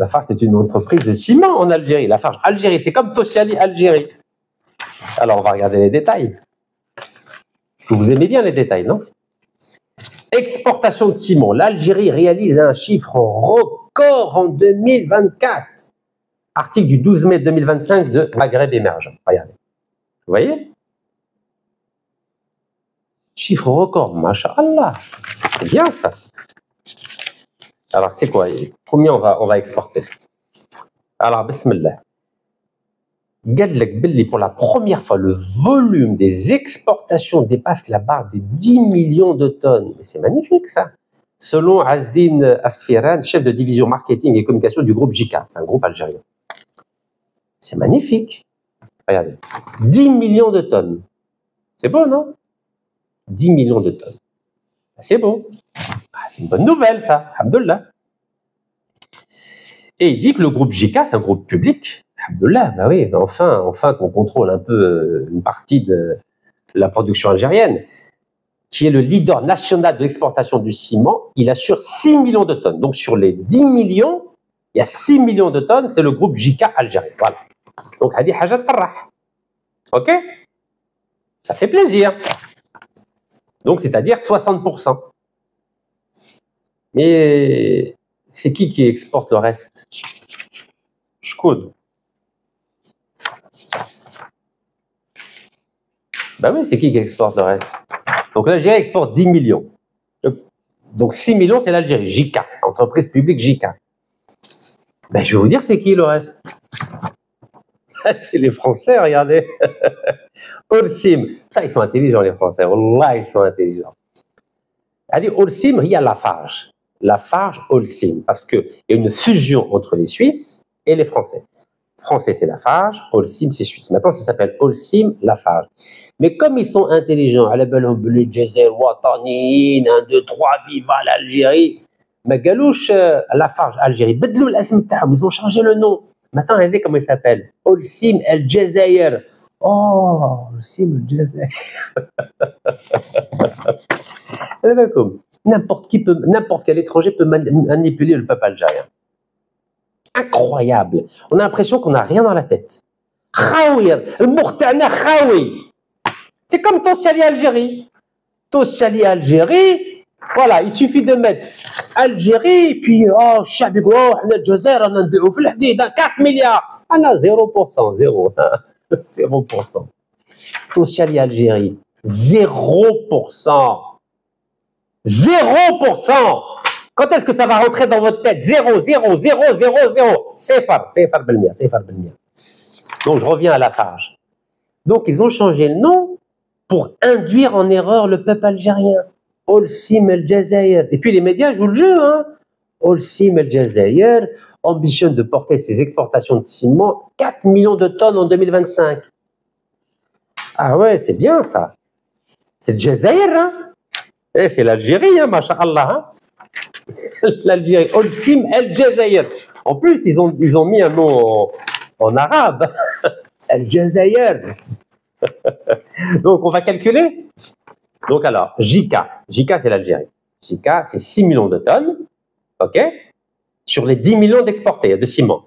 Lafarge, c'est une entreprise de ciment en Algérie. Lafarge Algérie, c'est comme Tosyalı Algérie. Alors, on va regarder les détails. Parce que vous aimez bien les détails, non? Exportation de ciment. L'Algérie réalise un chiffre record en 2024. Article du 12 mai 2025 de Maghreb émergent. Regardez. Vous voyez? Chiffre record, masha'Allah. C'est bien ça. Alors, c'est quoi? Combien on va exporter? Alors, bismillah. Pour la première fois, le volume des exportations dépasse la barre des 10 millions de tonnes. C'est magnifique, ça. Selon Azdin Asfiran, chef de division marketing et communication du groupe JICA. C'est un groupe algérien. C'est magnifique. Regardez. 10 millions de tonnes. C'est beau, non? 10 millions de tonnes. C'est beau. C'est une bonne nouvelle, ça. Alhamdoulilah. Et il dit que le groupe JICA, c'est un groupe public. Alhamdoulilah, bah oui, enfin qu'on contrôle un peu une partie de la production algérienne, qui est le leader national de l'exportation du ciment. Il assure 6 millions de tonnes. Donc sur les 10 millions, il y a 6 millions de tonnes, c'est le groupe JICA algérien. Voilà. Donc, hadi hajat farrah. OK? Ça fait plaisir. Donc, c'est-à-dire 60%. Mais c'est qui exporte le reste? Shkoud. Ben oui, c'est qui exporte le reste? Donc l'Algérie exporte 10 millions. Donc 6 millions, c'est l'Algérie. JICA, entreprise publique JICA. Ben je vais vous dire, c'est qui le reste? C'est les Français, regardez. Holcim. Ça, ils sont intelligents, les Français. Wallah, ils sont intelligents. Elle dit Holcim, il y a Lafarge. Lafarge, Holcim. Parce qu'il y a une fusion entre les Suisses et les Français. Français, c'est Lafarge. Holcim, c'est Suisse. Maintenant, ça s'appelle Holcim, Lafarge. Mais comme ils sont intelligents, à la belle le Jazair, Watanin, 1, 2, 3, viva l'Algérie. Mais Galouche, Lafarge, Algérie. Bedlou l'asm taam, ils ont changé le nom. Maintenant, regardez comment il s'appelle. Holcim El Jazair. Oh, Holcim El Jazair. N'importe quel étranger peut manipuler le peuple algérien. Incroyable. On a l'impression qu'on n'a rien dans la tête. Khawir, le Mourtana Khawi. C'est comme Tosyalı Algérie. Tosyalı Algérie, Voilà, il suffit de mettre Algérie, puis oh, الشعب يقول oh, احنا الجزائر رانا نبيعوا في الحديد 4 مليار. انا 0%, 0. 0%. Social Algérie, 0%. 0%. Quand est-ce que ça va rentrer dans votre tête? 0, 0, 0, 0, 0. C'est far بالمية, c'est far بالمية. Donc, je reviens à Lafarge. Donc, ils ont changé le nom pour induire en erreur le peuple algérien. Holcim El Jazair. Et puis, les médias jouent le jeu, hein. Holcim El Jazair ambitionne de porter ses exportations de ciment 4 millions de tonnes en 2025. Ah ouais, c'est bien ça. C'est le Jazair, hein. Et c'est l'Algérie, hein, masha'Allah, hein. L'Algérie. Holcim El Jazair. En plus, ils ont mis un nom en arabe. El Jazair. Donc, on va calculer. Donc, alors, JICA. JICA, c'est l'Algérie. JICA, c'est 6 millions de tonnes. OK? Sur les 10 millions d'exportés de ciment.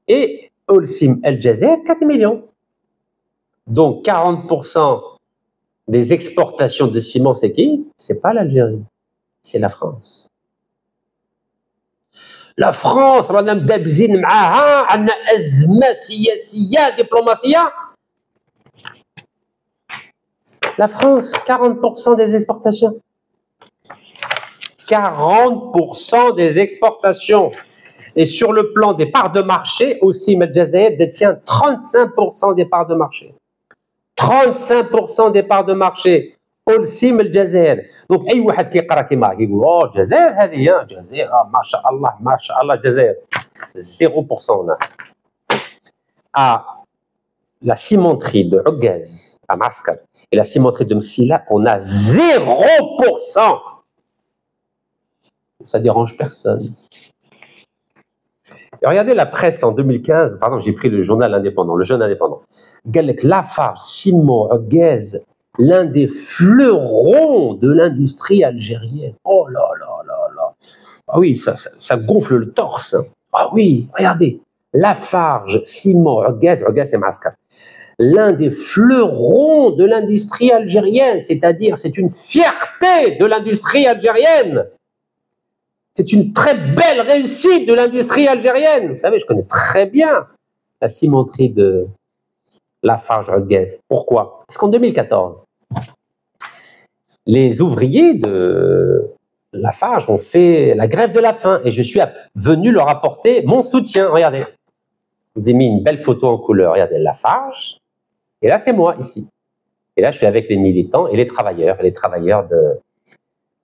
Et Holcim El Jazair, 4 millions. Donc, 40% des exportations de ciment, c'est qui? C'est pas l'Algérie. C'est la France. La France, رانا مدابزين معاها عندنا أزمة سياسية دبلوماسية. La France, 40% des exportations. 40% des exportations. Et sur le plan des parts de marché, aussi, El Jazair détient 35% des parts de marché. 35% des parts de marché. Holcim El Jazair. Donc, أي واحد كيقرا كيما يقول أوه الجزائر هذه الجزائر ما شاء الله ما شاء الله الجزائر 0%. À la cimenterie de Aguez à Mascar et la cimenterie de Msila, on a 0%. Ça dérange personne. Et regardez la presse en 2015, pardon, j'ai pris le journal indépendant, le Jeune Indépendant. Galek Lafarge, Ciment, Aguez, l'un des fleurons de l'industrie algérienne. Oh là là là là. Ah oui, ça gonfle le torse. Ah oui, regardez. Lafarge, Ciment, Aguez c'est Mascar. L'un des fleurons de l'industrie algérienne, c'est-à-dire c'est une fierté de l'industrie algérienne. C'est une très belle réussite de l'industrie algérienne. Vous savez, je connais très bien la cimenterie de Lafarge Aguez. Pourquoi? Parce qu'en 2014, les ouvriers de Lafarge ont fait la grève de la faim et je suis venu leur apporter mon soutien. Regardez, je vous ai mis une belle photo en couleur. Regardez, Lafarge. Et là, c'est moi, ici. Et là, je suis avec les militants et les travailleurs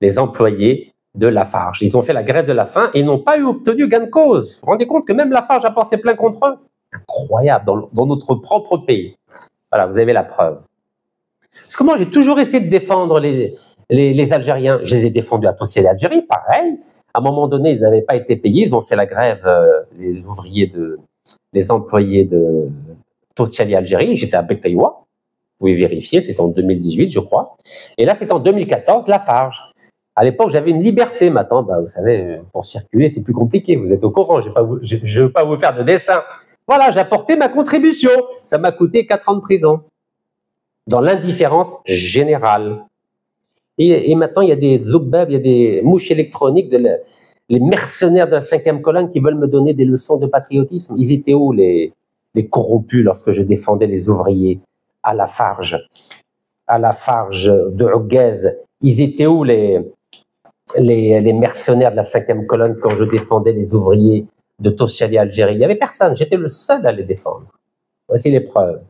les employés de Lafarge. Ils ont fait la grève de la faim et ils n'ont pas obtenu gain de cause. Vous vous rendez compte que même Lafarge a porté plainte contre eux? Incroyable, dans notre propre pays. Voilà, vous avez la preuve. Parce que moi, j'ai toujours essayé de défendre les Algériens. Je les ai défendus à Tossiel et Algérie, pareil. À un moment donné, ils n'avaient pas été payés. Ils ont fait la grève, les employés de Tossiel et Algérie. J'étais à Betaïwa. Vous pouvez vérifier, c'était en 2018, je crois. Et là, c'était en 2014, Lafarge. À l'époque, j'avais une liberté. Maintenant, vous savez, pour circuler, c'est plus compliqué. Vous êtes au courant. Je ne veux pas vous faire de dessin. Voilà, j'ai apporté ma contribution. Ça m'a coûté 4 ans de prison. Dans l'indifférence générale. Et maintenant, il y a des zoubab, il y a des mouches électroniques, les mercenaires de la 5e colonne qui veulent me donner des leçons de patriotisme. Ils étaient où, les corrompus, lorsque je défendais les ouvriers à Lafarge de Aguez? Ils étaient où, les mercenaires de la 5e colonne quand je défendais les ouvriers de Tossiel et Algérie? Il n'y avait personne, j'étais le seul à les défendre. Voici les preuves.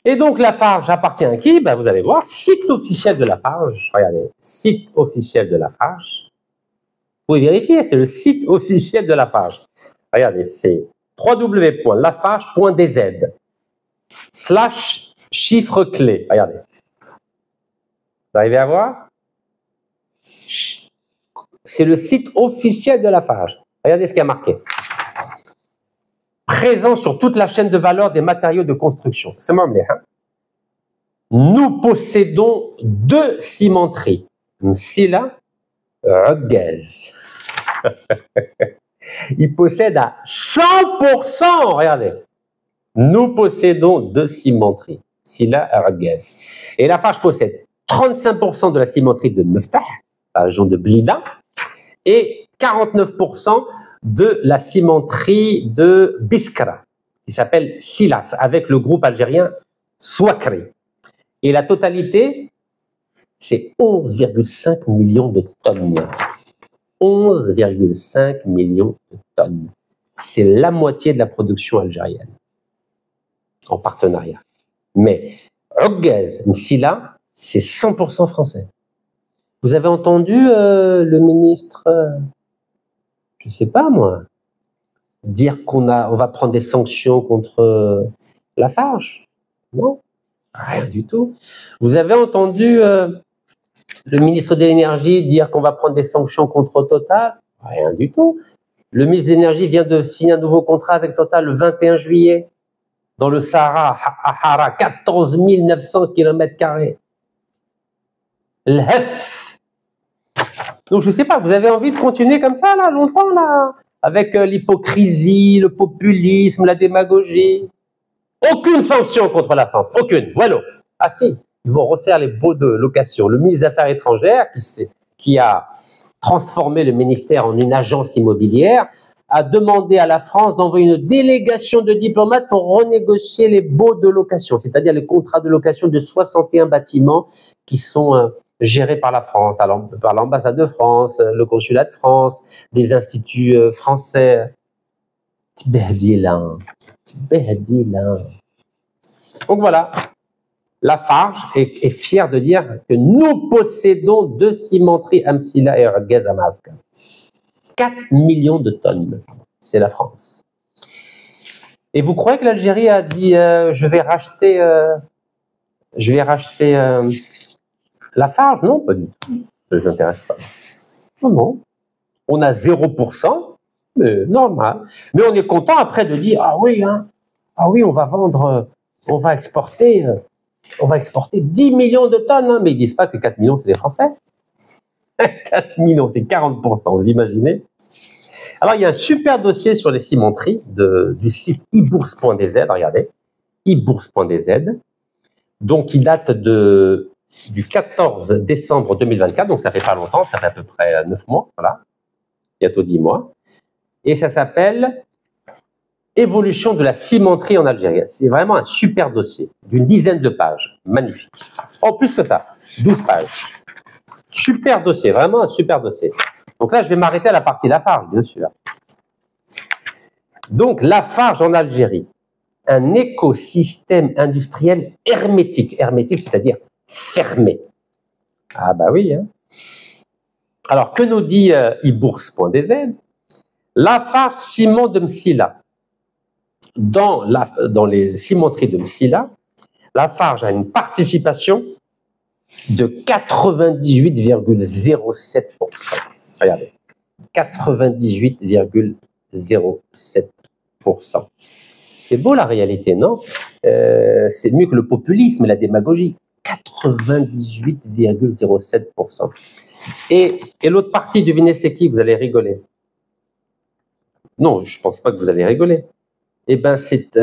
Et donc Lafarge appartient à qui? Vous allez voir, site officiel de Lafarge. Regardez, site officiel de Lafarge. Vous pouvez vérifier, c'est le site officiel de Lafarge. Regardez, c'est www.lafarge.dz/chiffre clé. Regardez. Vous arrivez à voir? C'est le site officiel de Lafarge. Regardez ce qui a marqué. Présent sur toute la chaîne de valeur des matériaux de construction. C'est moi, hein? Nous possédons 2 cimenteries. Msila, Aguez. Ils possèdent à 100%, regardez. Nous possédons 2 cimenteries. Msila et Aguez. Et Lafarge possède 35% de la cimenterie de Meftah, la région de Blida, et 49% de la cimenterie de Biskra, qui s'appelle Silas, avec le groupe algérien Swakri. Et la totalité, c'est 11,5 millions de tonnes. 11,5 millions de tonnes. C'est la moitié de la production algérienne, en partenariat. Mais Ouaggaz, Msila, c'est 100% français. Vous avez entendu le ministre, je ne sais pas moi, dire on va prendre des sanctions contre Lafarge? Non, rien du tout. Vous avez entendu le ministre de l'énergie dire qu'on va prendre des sanctions contre Total? Rien du tout. Le ministre de l'énergie vient de signer un nouveau contrat avec Total le 21 juillet dans le Sahara, à Hara, 14 900 km². L'HEF. Donc je ne sais pas, vous avez envie de continuer comme ça, là, longtemps, là, avec l'hypocrisie, le populisme, la démagogie? Aucune sanction contre la France, aucune. Voilà. Ah si, ils vont refaire les baux de location. Le ministre des Affaires étrangères, qui a transformé le ministère en une agence immobilière, a demandé à la France d'envoyer une délégation de diplomates pour renégocier les baux de location, c'est-à-dire les contrats de location de 61 bâtiments qui sont gérés par la France, par l'ambassade de France, le consulat de France, des instituts français. Donc voilà, Lafarge est fier de dire que nous possédons 2 cimenteries Amsila et Ouaggaz à Maasca. 4 millions de tonnes, c'est la France. Et vous croyez que l'Algérie a dit je vais racheter Lafarge? Non, pas du tout. Ça ne les intéresse pas. Non, non. On a 0%, mais normal. Mais on est content après de dire ah oui, on va vendre, on va exporter 10 millions de tonnes. Hein. Mais ils ne disent pas que 4 millions, c'est des Français. 4 millions, c'est 40%, vous imaginez? Alors, il y a un super dossier sur les cimenteries du site ibourse.dz, regardez, ibourse.dz, donc qui date du 14 décembre 2024, donc ça fait pas longtemps, ça fait à peu près 9 mois, voilà, bientôt 10 mois, et ça s'appelle « Évolution de la cimenterie en Algérie ». C'est vraiment un super dossier, d'une dizaine de pages, magnifique. En plus que ça, 12 pages. Super dossier, vraiment un super dossier. Donc là, je vais m'arrêter à la partie Lafarge, bien sûr. Donc, Lafarge en Algérie, un écosystème industriel hermétique. Hermétique, c'est-à-dire fermé. Ah bah oui. Hein. Alors, que nous dit ibourse.dz? Lafarge Ciment de Msila. Dans les cimenteries de Msila, Lafarge a une participation de 98,07%. Regardez, 98,07%. C'est beau la réalité, non? C'est mieux que le populisme et la démagogie. 98,07%. Et l'autre partie, devinez c'est qui? Vous allez rigoler. Non, je ne pense pas que vous allez rigoler. Eh bien, c'est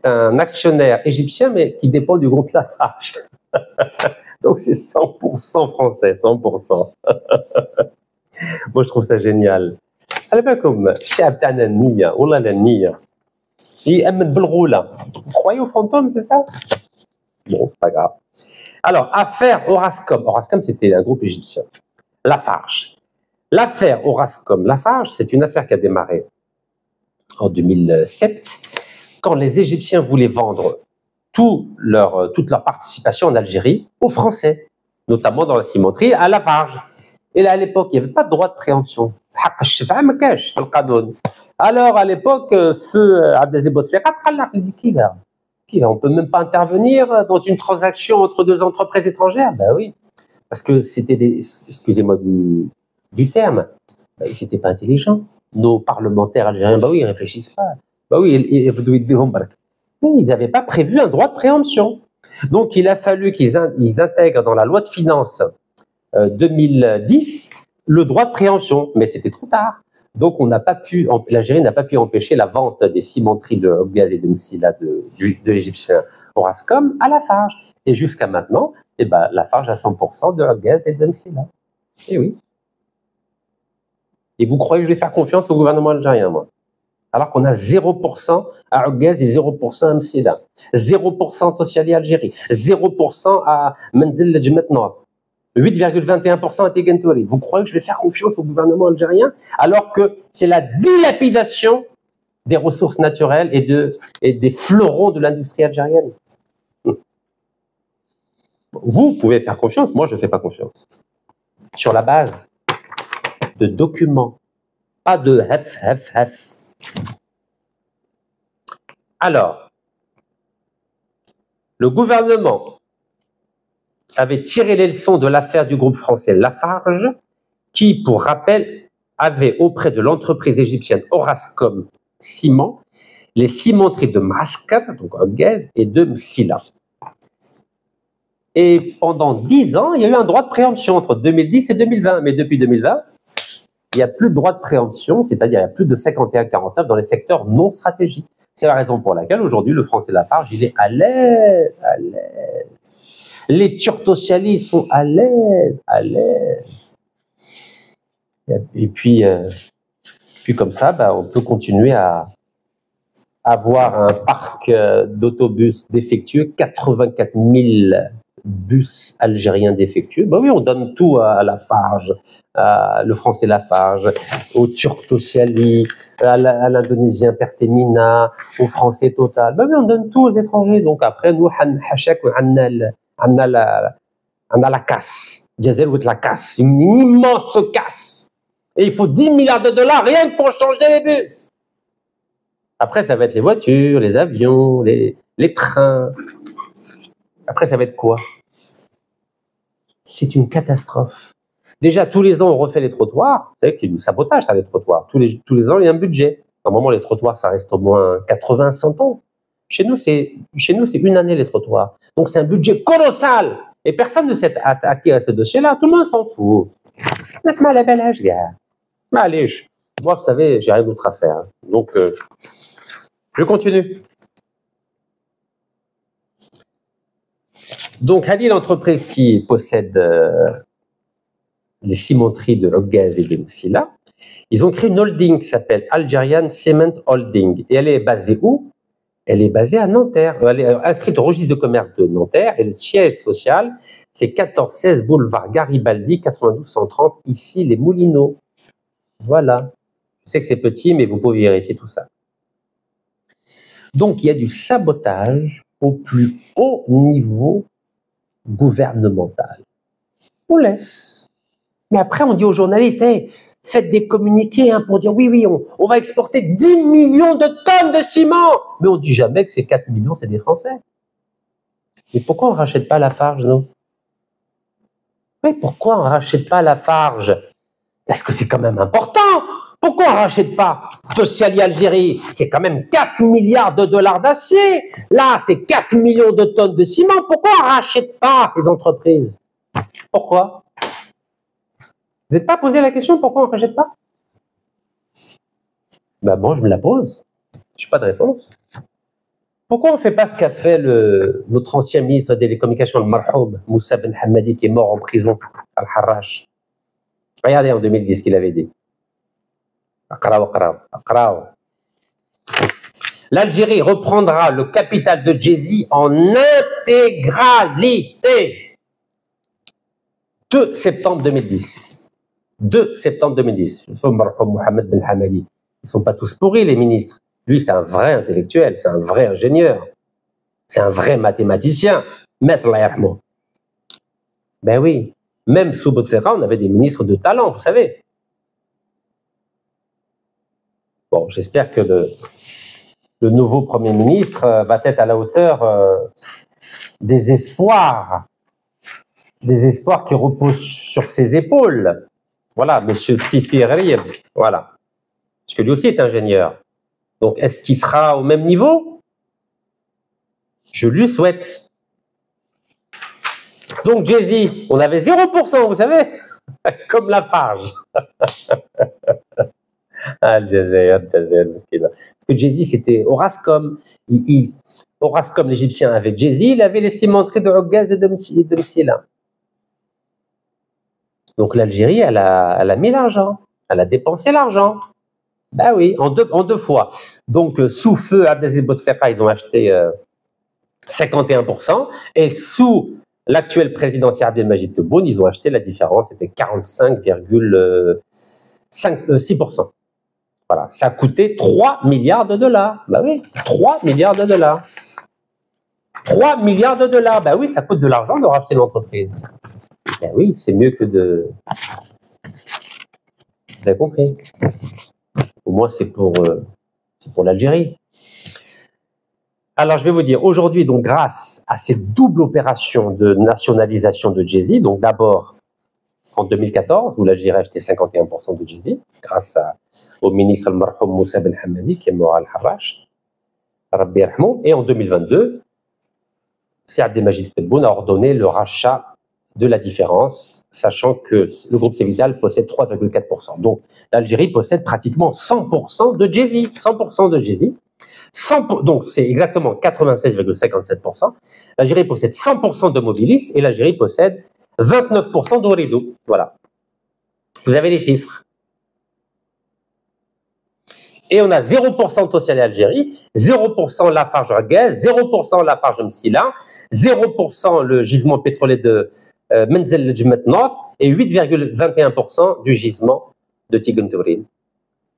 un actionnaire égyptien, mais qui dépend du groupe Lafarge. Donc, c'est 100% français, 100%. Moi, je trouve ça génial. على بالكم الشعب تاعنا النية والله لا النية يأمن بالغولة. Vous croyez aux fantômes, c'est ça? Bon, c'est pas grave. Alors, affaire Orascom. Orascom, c'était un groupe égyptien. Lafarge. L'affaire Orascom-Lafarge, c'est une affaire qui a démarré en 2007, quand les Égyptiens voulaient vendre toute leur participation en Algérie aux Français, notamment dans la cimenterie à Lafarge. Et là, à l'époque, il n'y avait pas de droit de préemption. Alors, à l'époque, feu Abdelaziz Bouteflika, on ne peut même pas intervenir dans une transaction entre 2 entreprises étrangères. Ben oui, parce que c'était excusez-moi du terme, ben, ils n'étaient pas intelligents. Nos parlementaires algériens, ben oui, ils ne réfléchissent pas. Ben oui, ils n'avaient pas prévu un droit de préemption. Donc, il a fallu qu'ils intègrent dans la loi de finances 2010 le droit de préemption. Mais c'était trop tard. Donc, l'Algérie n'a pas pu empêcher la vente des cimenteries de Gaz et de Msila de l'égyptien Orascom à Lafarge. Et jusqu'à maintenant, eh ben, Lafarge a 100% de Gaz et de Msila. Et oui. Et vous croyez que je vais faire confiance au gouvernement algérien, moi? Alors qu'on a 0% à Gaz et 0% à Msila, 0% Tossiali Algérie, 0% à Menzel Djemet Nord, 8,21% à Tegentouri. Vous croyez que je vais faire confiance au gouvernement algérien alors que c'est la dilapidation des ressources naturelles et des fleurons de l'industrie algérienne? Vous pouvez faire confiance, moi je ne fais pas confiance. Sur la base de documents, pas de hef. Alors, le gouvernement avait tiré les leçons de l'affaire du groupe français Lafarge, qui, pour rappel, avait auprès de l'entreprise égyptienne Orascom Ciment les cimenteries de Mascar, donc Gaz, et de Msila. Et pendant 10 ans, il y a eu un droit de préemption entre 2010 et 2020. Mais depuis 2020, il n'y a plus de droit de préemption, c'est-à-dire il n'y a plus de 51-49 dans les secteurs non stratégiques. C'est la raison pour laquelle aujourd'hui, le français Lafarge, il est à l'aise. Les Turtosialis sont à l'aise. Et puis comme ça, on peut continuer à avoir un parc d'autobus défectueux, 84 000 bus algériens défectueux. Oui, on donne tout à Lafarge, le français Lafarge, au Turtosiali, à l'Indonésien Pertamina, au français Total. Oui, on donne tout aux étrangers. Donc après, nous, on a la casse. Diesel with la casse. Une immense casse. Et il faut 10 milliards de dollars rien que pour changer les bus. Après, ça va être les voitures, les avions, les trains. Après, ça va être quoi? C'est une catastrophe. Déjà, tous les ans, on refait les trottoirs. Vous savez que c'est du sabotage, ça, les trottoirs. Tous les ans, il y a un budget. Normalement, les trottoirs, ça reste au moins 80, 100 ans. Chez nous, c'est une année, les trottoirs. Donc, c'est un budget colossal. Et personne ne s'est attaqué à ce dossier-là. Tout le monde s'en fout. Laisse-moi la belle gars. Allez, moi, vous savez, j'ai rien d'autre à faire. Donc, je continue. Donc, Hadi, l'entreprise qui possède les cimenteries de Gaz et de Msila, ils ont créé une holding qui s'appelle Algerian Cement Holding. Et elle est basée où? Elle est basée à Nanterre. Elle est inscrite au registre de commerce de Nanterre et le siège social, c'est 1416 boulevard Garibaldi, 92 130, ici, les Moulineaux. Voilà. Je sais que c'est petit, mais vous pouvez vérifier tout ça. Donc, il y a du sabotage au plus haut niveau gouvernemental. On laisse. Mais après, on dit aux journalistes, hey, faites des communiqués pour dire oui, on va exporter 10 millions de tonnes de ciment. Mais on ne dit jamais que ces 4 millions, c'est des Français. Mais pourquoi on ne rachète pas Lafarge, non? Mais pourquoi on ne rachète pas Lafarge? Parce que c'est quand même important. Pourquoi on ne rachète pas Tossiali Algérie? C'est quand même 4 milliards de dollars d'acier. Là, c'est 4 millions de tonnes de ciment. Pourquoi on ne rachète pas ces entreprises? Pourquoi? Vous n'êtes pas posé la question pourquoi on ne rachète pas? Ben moi, je me la pose. Je n'ai pas de réponse. Pourquoi on ne fait pas ce qu'a fait notre ancien ministre des Télécommunications, le marhoum, Moussa Ben Hamadi, qui est mort en prison, Al-Harrach? Regardez en 2010 ce qu'il avait dit. L'Algérie reprendra le capital de Jay-Z en intégralité. 2 septembre 2010. 2 septembre 2010. Le Mohamed Ben Hamadi. Ils ne sont pas tous pourris, les ministres. Lui, c'est un vrai intellectuel, c'est un vrai ingénieur, c'est un vrai mathématicien. Maître Layarmo. Ben oui. Même sous Bouteflika, on avait des ministres de talent, vous savez. Bon, j'espère que le nouveau Premier ministre va être à la hauteur des espoirs qui reposent sur ses épaules. Voilà, M. Sifi Riyeb, voilà. Parce que lui aussi est ingénieur. Donc, est-ce qu'il sera au même niveau? Je lui souhaite. Donc, Jay-Z, on avait 0%, vous savez, comme Lafarge. Algérie, mesquina. Ce que Jay-Z, c'était Orascom. Orascom, l'Égyptien, avait Jay-Z, il avait les cimenteries de Oghaz et de Msila. Donc l'Algérie, elle a mis l'argent, elle a dépensé l'argent. Ben oui, en deux fois. Donc sous feu Abdelaziz Bouteflika, ils ont acheté 51%, et sous l'actuel président Abdelmajid Tebboune, ils ont acheté la différence, c'était 45,6%. Voilà, ça a coûté 3 milliards de dollars. Ben oui, 3 milliards de dollars. 3 milliards de dollars. Ben oui, ça coûte de l'argent de racheter l'entreprise. Ben oui, c'est mieux que de... Vous avez compris. Au moins, c'est pour l'Algérie. Alors, je vais vous dire, aujourd'hui, donc, grâce à cette double opération de nationalisation de Jay-Z, donc d'abord en 2014, où l'Algérie a acheté 51% de Jay-Z, grâce au ministre al-Marhoum Moussa Ben Hamadi, qui est mort à Al-Harrach, Rabbi Yarhamou, et en 2022, Abdelmajid Tebboune a ordonné le rachat de la différence, sachant que le groupe Cévital possède 3,4%. Donc, l'Algérie possède pratiquement 100% de Jay-Z. 100% de Jay-Z. Donc, c'est exactement 96,57%. L'Algérie possède 100% de Mobilis et l'Algérie possède 29% d'Ooredoo. Voilà. Vous avez les chiffres. Et on a 0% Tosyane Algérie, 0% Lafarge Oghaz, 0% Lafarge Msila, 0% le gisement pétrolier de Menzel Lejmet Nord et 8,21% du gisement de Tigunturin.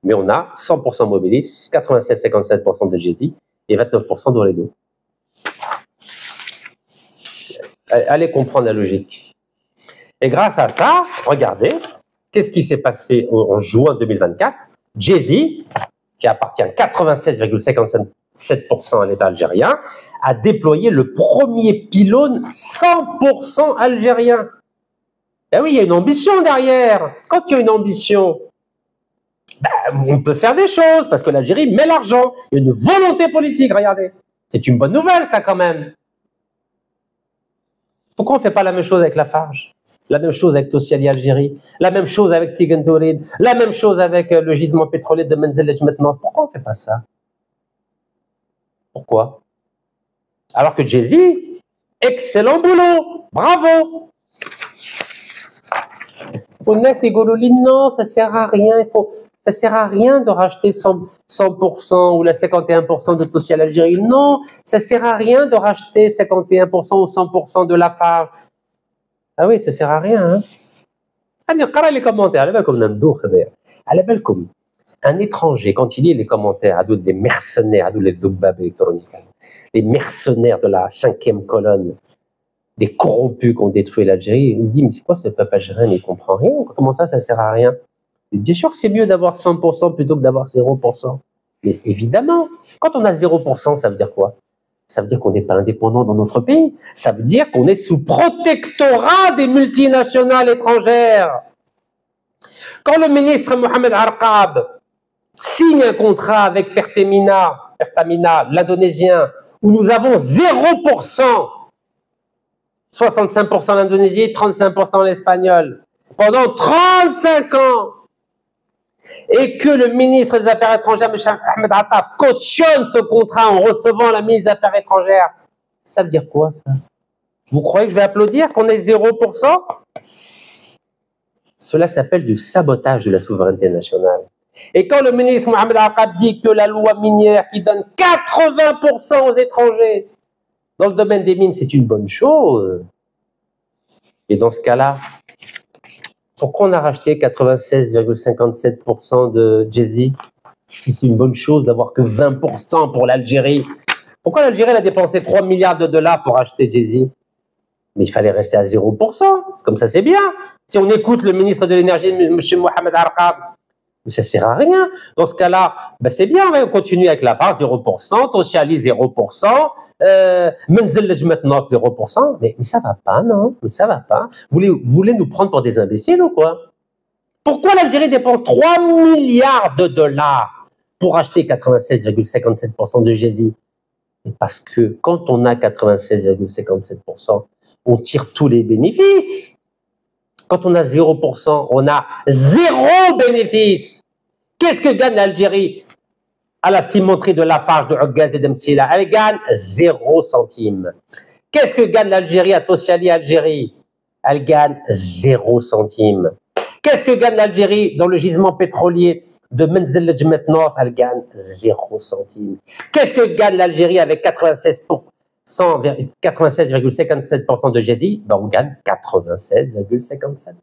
Mais on a 100% Mobilis, 96,57% de Jay-Z et 29% d'Ooredoo. Allez comprendre la logique. Et grâce à ça, regardez, qu'est-ce qui s'est passé en juin 2024? Jay-Z, qui appartient à 96,57% à l'État algérien, a déployé le premier pylône 100% algérien. Ben oui, il y a une ambition derrière. Quand il y a une ambition, ben, on peut faire des choses, parce que l'Algérie met l'argent. Il y a une volonté politique, regardez. C'est une bonne nouvelle, ça, quand même. Pourquoi on ne fait pas la même chose avec Lafarge? La même chose avec Tosyane Algérie, la même chose avec Tigunturin, la même chose avec le gisement pétrolier de Menzel Lejmet Nord. Pourquoi on ne fait pas ça? Pourquoi? Alors que Jay-Z, excellent boulot, bravo. Honnête et Gololin, non, ça sert à rien. Ça sert à rien de racheter 100% ou la 51% de Tosyane Algérie. Non, ça sert à rien de racheter 51% ou 100% de Lafarge. Ah oui, ça sert à rien. Allez, les commentaires. Un étranger, quand il lit les commentaires, des mercenaires, les zoubab électroniques, les mercenaires de la 5e colonne, des corrompus qui ont détruit l'Algérie, il dit, mais c'est quoi ce peuple algérien? Il ne comprend rien. Comment ça sert à rien? Et bien sûr que c'est mieux d'avoir 100% plutôt que d'avoir 0%. Mais évidemment, quand on a 0%, ça veut dire quoi? Ça veut dire qu'on n'est pas indépendant dans notre pays. Ça veut dire qu'on est sous protectorat des multinationales étrangères. Quand le ministre Mohamed Arqab signe un contrat avec Pertamina, l'Indonésien, où nous avons 0%, 65% l'Indonésie, 35% l'Espagnol, pendant 35 ans, et que le ministre des Affaires étrangères, M. Ahmed Attaf, cautionne ce contrat en recevant la ministre des Affaires étrangères, ça veut dire quoi, ça? Vous croyez que je vais applaudir qu'on ait 0%? Cela s'appelle du sabotage de la souveraineté nationale. Et quand le ministre Mohamed Arqab dit que la loi minière qui donne 80% aux étrangers dans le domaine des mines, c'est une bonne chose, et dans ce cas-là, pourquoi on a racheté 96,57% de Jay-Z si c'est une bonne chose d'avoir que 20% pour l'Algérie? Pourquoi l'Algérie a dépensé 3 milliards de dollars pour acheter Jay-Z? Mais il fallait rester à 0%. Comme ça, c'est bien. Si on écoute le ministre de l'énergie, M. Mohamed Arqab, ça ne sert à rien. Dans ce cas-là, ben c'est bien, on continue avec Lafarge, 0%, Tosyane 0%, Menzel Lejmet Nord, 0%. Mais ça ne va pas, non? Mais ça ne va pas. Vous voulez nous prendre pour des imbéciles ou quoi? Pourquoi l'Algérie dépense 3 milliards de dollars pour acheter 96,57% de Jay-Z? Parce que quand on a 96,57%, on tire tous les bénéfices. Quand on a 0%, on a zéro bénéfice. Qu'est-ce que gagne l'Algérie à la cimenterie de Lafarge, de Ougaz et de Msila? Elle gagne 0 centime. Qu'est-ce que gagne l'Algérie à Tossiali, Algérie? Elle gagne 0 centime. Qu'est-ce que gagne l'Algérie dans le gisement pétrolier de Menzel Djmet Nord? Elle gagne 0 centime. Qu'est-ce que gagne l'Algérie avec 96,57% de Gézi? Ben, on gagne 87,57%.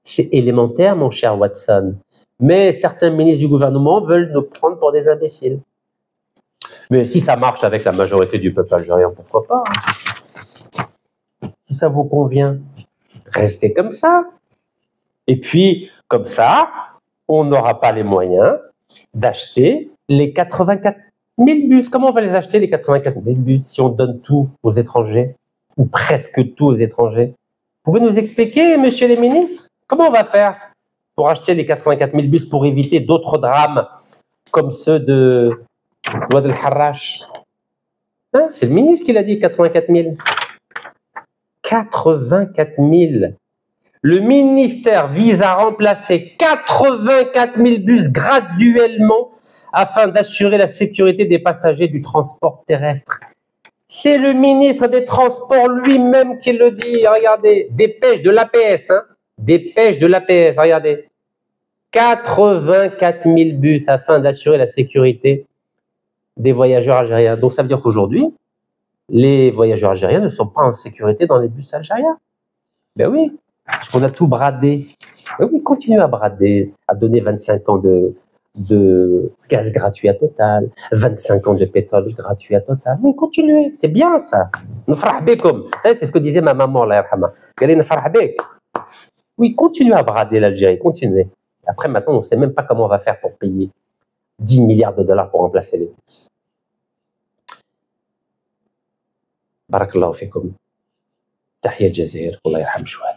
C'est élémentaire, mon cher Watson. Mais certains ministres du gouvernement veulent nous prendre pour des imbéciles. Mais si ça marche avec la majorité du peuple algérien, pourquoi pas? Si ça vous convient, restez comme ça. Et puis, comme ça, on n'aura pas les moyens d'acheter les 84 000 bus. Comment on va les acheter, les 84 000 bus, si on donne tout aux étrangers, ou presque tout aux étrangers? Vous pouvez nous expliquer, monsieur les ministres, comment on va faire pour acheter les 84 000 bus pour éviter d'autres drames comme ceux de Ouad El Harrach? Hein? C'est le ministre qui l'a dit, 84 000. 84 000. Le ministère vise à remplacer 84 000 bus graduellement afin d'assurer la sécurité des passagers du transport terrestre. C'est le ministre des Transports lui-même qui le dit. Regardez, dépêche de l'APS, hein? Dépêche de l'APS, regardez. 84 000 bus afin d'assurer la sécurité des voyageurs algériens. Donc ça veut dire qu'aujourd'hui, les voyageurs algériens ne sont pas en sécurité dans les bus algériens. Ben oui, parce qu'on a tout bradé. Ben oui, continuez à brader, à donner 25 ans de gaz gratuit à Total, 25 ans de pétrole gratuit à Total. Mais continuez, c'est bien ça. Nafrah bekoum. C'est ce que disait ma maman, Allah yarhama. Elle dit nafrah bek. Oui, continuez à brader l'Algérie, continuez. Après, maintenant, on ne sait même pas comment on va faire pour payer 10 milliards de dollars pour remplacer les bus. بارك الله فيكم. تحية الجزائر والله يرحم شوال.